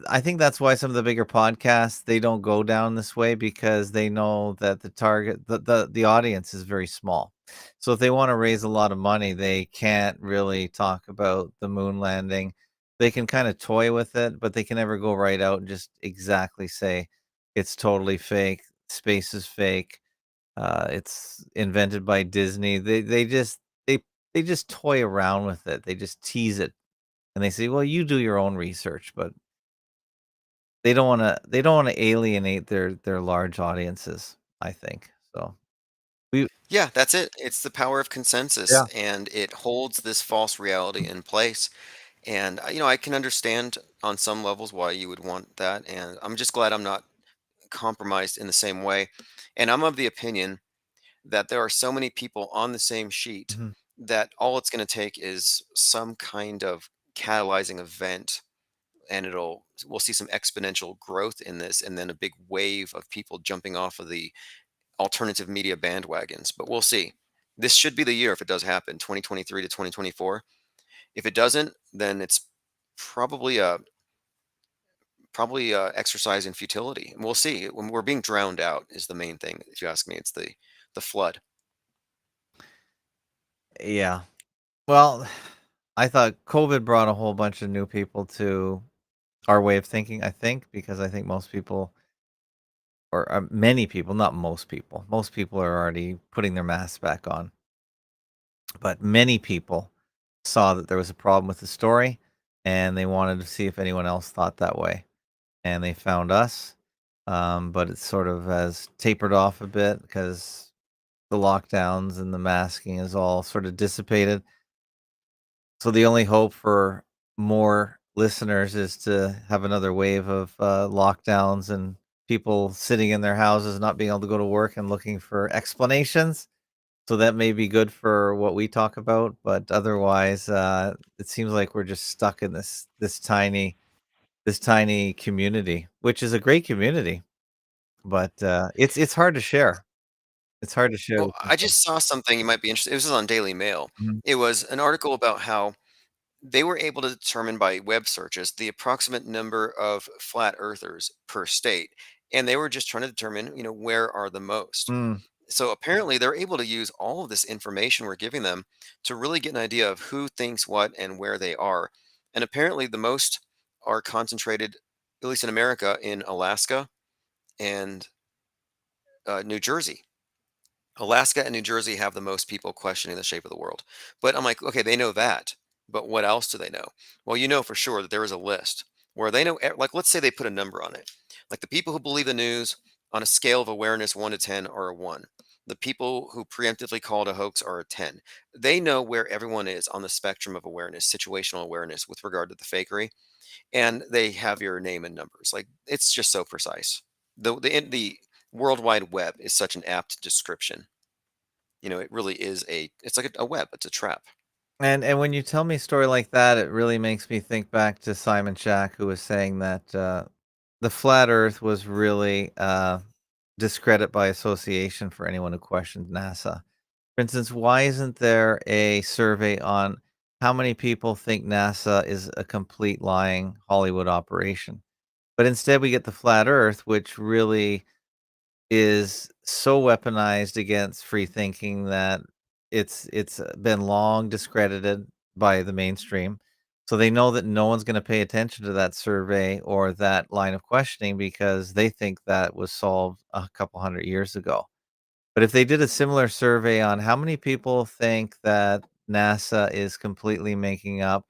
I think that's why some of the bigger podcasts they don't go down this way because they know that the target, the audience is very small. So if they want to raise a lot of money, they can't really talk about the moon landing. They can kind of toy with it, but they can never go right out and just exactly say it's totally fake. Space is fake. It's invented by Disney. They they just toy around with it. They just tease it and they say, "Well, you do your own research," but they don't wanna alienate their large audiences, I think, so we Yeah, that's it. It's the power of consensus, yeah. and it holds this false reality in place. And I can understand on some levels why you would want that, and I'm just glad I'm not compromised in the same way. And I'm of the opinion that there are so many people on the same sheet Mhm. that all it's going to take is some kind of catalyzing event, and we'll see some exponential growth in this, and then a big wave of people jumping off of the alternative media bandwagons. But we'll see. This should be the year if it does happen, 2023 to 2024. If it doesn't, then it's probably a exercise in futility. And we'll see. When we're being drowned out is the main thing. If you ask me, it's the flood. Yeah. Well, I thought COVID brought a whole bunch of new people to our way of thinking, I think, because I think most people or, many people, not most people are already putting their masks back on, but many people saw that there was a problem with the story, and they wanted to see if anyone else thought that way. And they found us. But it sort of has tapered off a bit because the lockdowns and the masking is all sort of dissipated. So the only hope for more listeners is to have another wave of lockdowns and people sitting in their houses, not being able to go to work and looking for explanations. So that may be good for what we talk about, but otherwise, it seems like we're just stuck in this tiny community, which is a great community. But, it's hard to share. It's hard to share Well, with I people. just saw something you might be interested. This was on Daily Mail. Mhm. It was an article about how they were able to determine by web searches the approximate number of flat earthers per state, and they were just trying to determine, where are the most. Mm, So apparently, they're able to use all of this information we're giving them to really get an idea of who thinks what and where they are. And apparently, the most are concentrated, at least in America, in Alaska and New Jersey. Alaska and New Jersey have the most people questioning the shape of the world. But I'm like, okay, they know that. But what else do they know? Well, you know for sure that there is a list where they know, like, let's say they put a number on it. Like the people who believe the news on a scale of awareness 1 to 10 are a 1. The people who preemptively call it a hoax are a 10. They know where everyone is on the spectrum of awareness, situational awareness with regard to the fakery. And they have your name and numbers. Like it's just so precise. The World Wide Web is such an apt description. It really is it's like a web, it's a trap. and when you tell me a story like that, it really makes me think back to Simon Shack, who was saying that, the flat earth was really, discredit by association for anyone who questioned NASA. For instance, why isn't there a survey on how many people think NASA is a complete lying Hollywood operation? But instead, we get the flat earth, which really is so weaponized against free thinking that it's been long discredited by the mainstream. So they know that no one's going to pay attention to that survey or that line of questioning because they think that was solved a couple hundred years ago. But if they did a similar survey on how many people think that NASA is completely making up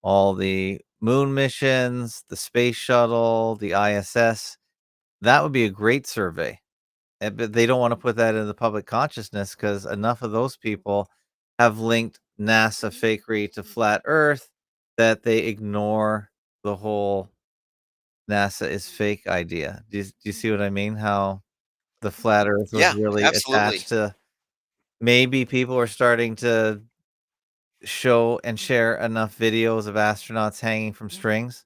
all the moon missions, the space shuttle, the ISS, that would be a great survey. But they don't wanna put that in the public consciousness because enough of those people have linked NASA fakery to flat Earth that they ignore the whole NASA is fake idea. Do you see what I mean? How the flat Earth was Yeah, really absolutely. attached to maybe people are starting to show and share enough videos of astronauts hanging from strings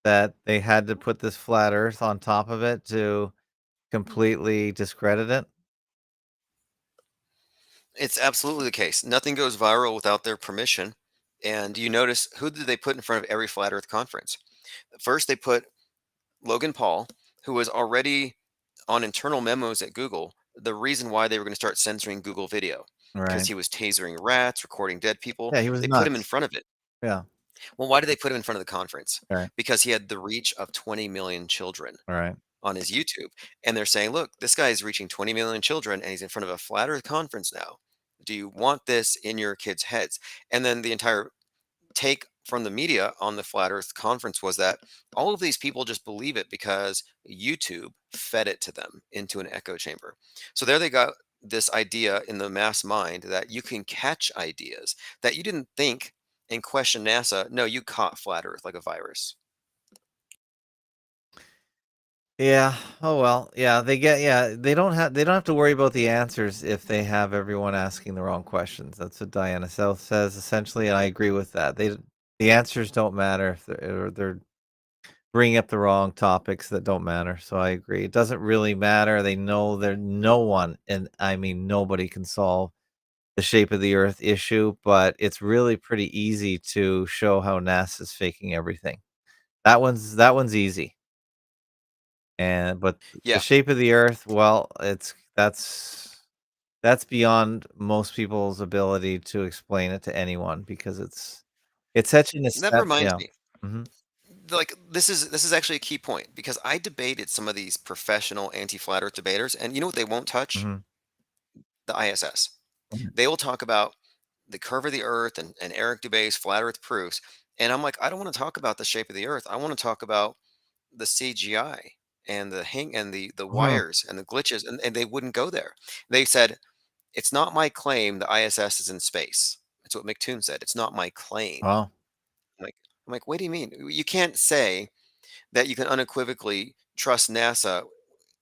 that they had to put this flat Earth on top of it to completely discredit it. It's absolutely the case. Nothing goes viral without their permission. And you notice, who did they put in front of every flat earth conference? First, they put Logan Paul, who was already on internal memos at Google, the reason why they were going to start censoring Google Video, because Right. he was tasering rats, recording dead people. Yeah, he was They put him in nuts. front of it. Yeah. Well, why did they put him in front of the conference? Right. Because he had the reach of 20 million children Right. on his YouTube. And they're saying, look, this guy is reaching 20 million children and he's in front of a flat earth conference now. Do you want this in your kids' heads? And then the entire take from the media on the flat earth conference was that all of these people just believe it because YouTube fed it to them into an echo chamber. So there they got this idea in the mass mind that you can catch ideas that you didn't think and question NASA. No, you caught flat earth like a virus. Yeah. Oh well. Yeah. They don't have to worry about the answers if they have everyone asking the wrong questions. That's what Diana South says essentially, and I agree with that. The answers don't matter if they're bringing up the wrong topics that don't matter. So I agree. It doesn't really matter. They know there no one, and I mean nobody, can solve the shape of the Earth issue, but it's really pretty easy to show how NASA's faking everything. That one's easy. And but the Yeah, shape of the Earth, well, that's beyond most people's ability to explain it to anyone because it's such an that reminds yeah. me. Mhm. Like this is actually a key point because I debated some of these professional anti-flat earth debaters, and you know what they won't touch? Mhm. The ISS. Mhm. They will talk about the curve of the earth and Eric Dubay's flat earth proofs. And I'm like, I don't want to talk about the shape of the earth. I want to talk about the CGI and the Mhm. wires and the glitches. And they wouldn't go there. They said, it's not my claim the ISS is in space. That's what McToon said. It's not my claim. Wow. I'm like, what do you mean? You can't say that you can unequivocally trust NASA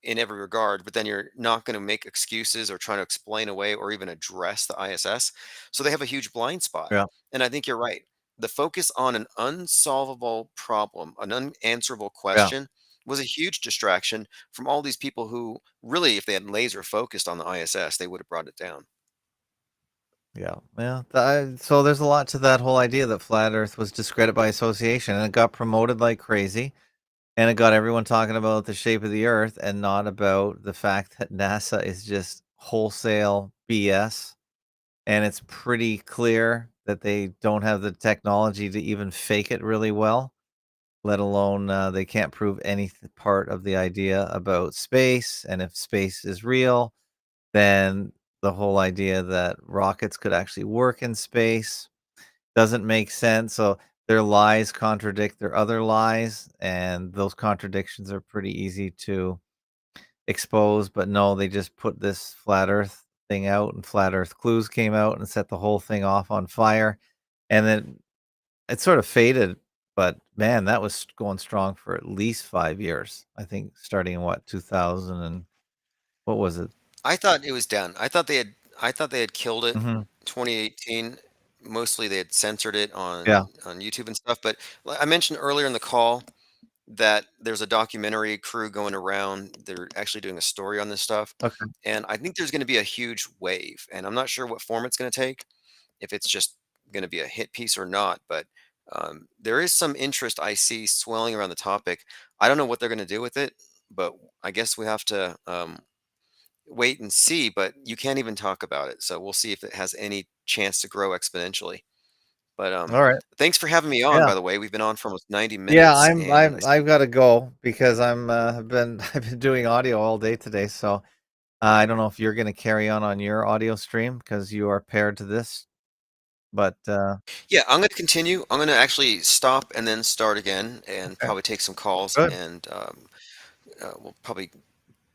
in every regard, but then you're not going to make excuses or trying to explain away or even address the ISS. So they have a huge blind spot. Yeah. And I think you're right. The focus on an unsolvable problem, an unanswerable Yeah. question, was a huge distraction from all these people who really, if they had laser focused on the ISS, they would have brought it down. Yeah. Yeah. So there's a lot to that whole idea that flat Earth was discredited by association, and it got promoted like crazy. And it got everyone talking about the shape of the Earth and not about the fact that NASA is just wholesale BS. And it's pretty clear that they don't have the technology to even fake it really well, let alone they can't prove any part of the idea about space. And if space is real, then the whole idea that rockets could actually work in space doesn't make sense. So their lies contradict their other lies, and those contradictions are pretty easy to expose. But no, they just put this flat Earth thing out, and Flat Earth Clues came out and set the whole thing off on fire. And then it sort of faded. But man, that was going strong for at least 5 years. I think starting in what, 2000 and what was it? I thought it was done. I thought they had killed it Hmm. 2018. Mostly they had censored it Yeah. on YouTube and stuff. But I mentioned earlier in the call that there's a documentary crew going around. They're actually doing a story on this stuff. Okay. And I think there's going to be a huge wave. And I'm not sure what form it's going to take, if it's just going to be a hit piece or not. But there is some interest I see swelling around the topic. I don't know what they're going to do with it, but I guess we have to wait and see. But you can't even talk about it. So we'll see if it has any chance to grow exponentially. But All right. thanks for having me on, Yeah. by the way. We've been on for almost 90 Yeah, minutes. I'm And I I'm I've got to go because have been I've been doing audio all day today. So I don't know if you're going to carry on your audio stream because you are paired to this. But Yeah, I'm going to continue. I'm going to actually stop and then start again and okay, probably take some calls good. and we'll probably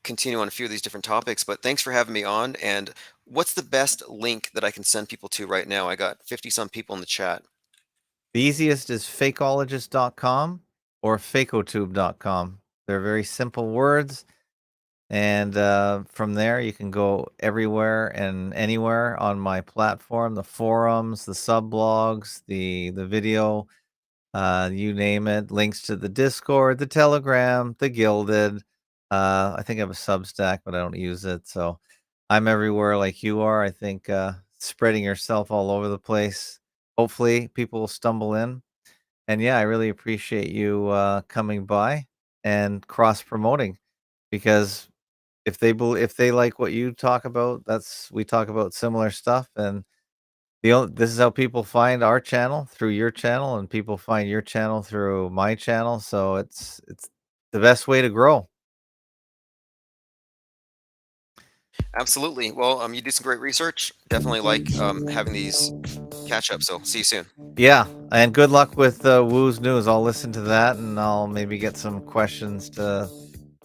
continue on a few of these different topics. But thanks for having me on. And what's the best link that I can send people to right now? I got 50 some people in the chat. The easiest is fakeologist.com or fakotube.com. They're very simple words. And from there, you can go everywhere and anywhere on my platform, the forums, the subblogs, the video, you name it. Links to the Discord, the Telegram, the Gilded. I think I have a Substack, but I don't use it. So I'm everywhere like you are. I think spreading yourself all over the place. Hopefully, people will stumble in And yeah, I really appreciate you coming by and cross promoting, because if they like what you talk about, we talk about similar stuff, and this is how people find our channel, through your channel, and people find your channel through my channel. So it's the best way to grow. Absolutely. Well, you do some great research. Definitely like having these catch up. So see you soon. Yeah, and good luck with Woo's news. I'll listen to that, and I'll maybe get some questions to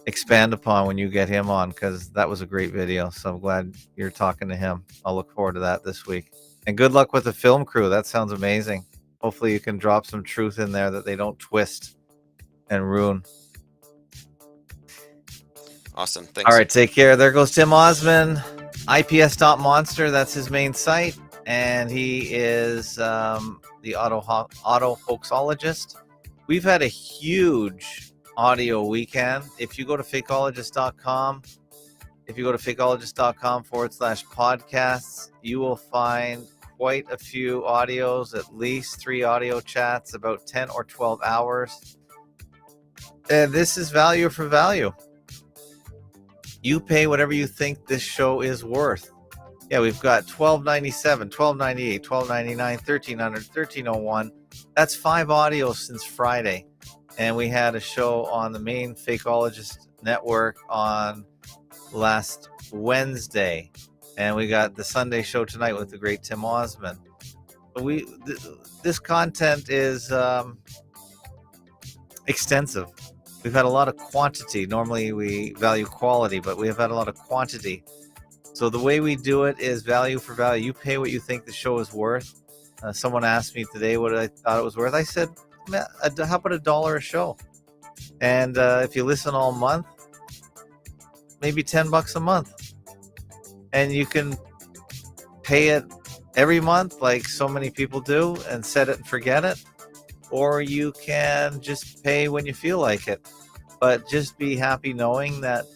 expand upon when you get him on, because that was a great video. So I'm glad you're talking to him. I'll look forward to that this week. And good luck with the film crew. That sounds amazing. Hopefully you can drop some truth in there that they don't twist and ruin. Awesome. Thanks. All right, take care. There goes Tim Ozman, ips.monster. That's his main site. And he is the auto hoaxologist. We've had a huge audio weekend. If you go to fakeologist.com, /podcasts, you will find quite a few audios, at least 3 audio chats, about 10 or 12 hours. And this is value for value. You pay whatever you think this show is worth. Yeah, we've got $12.97, $12.98, $12.99, $13.00, $13.01. That's 5 audios since Friday. And we had a show on the main Fakeologist network on last Wednesday. And we got the Sunday show tonight with the great Tim Ozman. This content is extensive. We've had a lot of quantity. Normally we value quality, but we have had a lot of quantity. So the way we do it is value for value. You pay what you think the show is worth. Someone asked me today what I thought it was worth. I said, how about $1 a show? And if you listen all month, maybe $10 a month. And you can pay it every month like so many people do and set it and forget it. Or you can just pay when you feel like it. But just be happy knowing that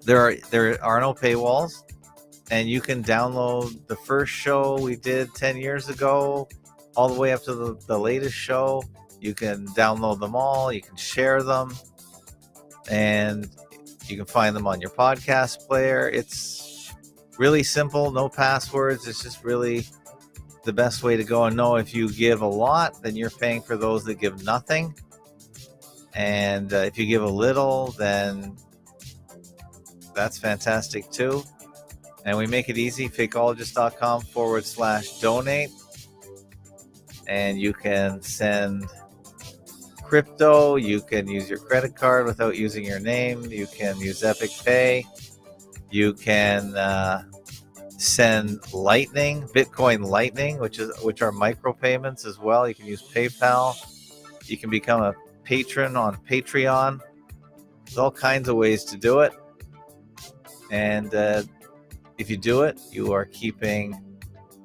there are no paywalls, and you can download the first show we did 10 years ago all the way up to the latest show. You can download them all, you can share them, and you can find them on your podcast player. It's really simple, no passwords. It's just really the best way to go. And know if you give a lot, then you're paying for those that give nothing. And if you give a little, then that's fantastic too. And we make it easy, fakeologist.com /donate. And you can send crypto. You can use your credit card without using your name. You can use Epic Pay. You can send Lightning, Bitcoin Lightning, which are micropayments as well. You can use PayPal. You can become a patron on Patreon. There's all kinds of ways to do it. And if you do it, you are keeping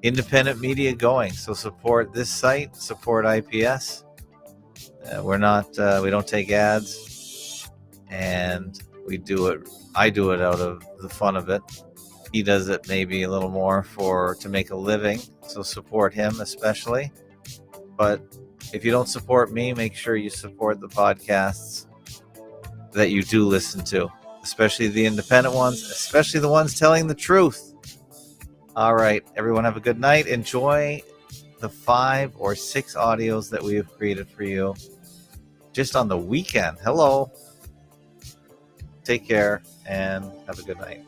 independent media going. So support this site, support IPS. We don't take ads, and I do it out of the fun of it. He does it maybe a little more to make a living. So support him especially. But if you don't support me, make sure you support the podcasts that you do listen to, especially the independent ones, especially the ones telling the truth. All right, everyone, have a good night. Enjoy the 5 or 6 audios that we have created for you just on the weekend. Hello. Take care and have a good night.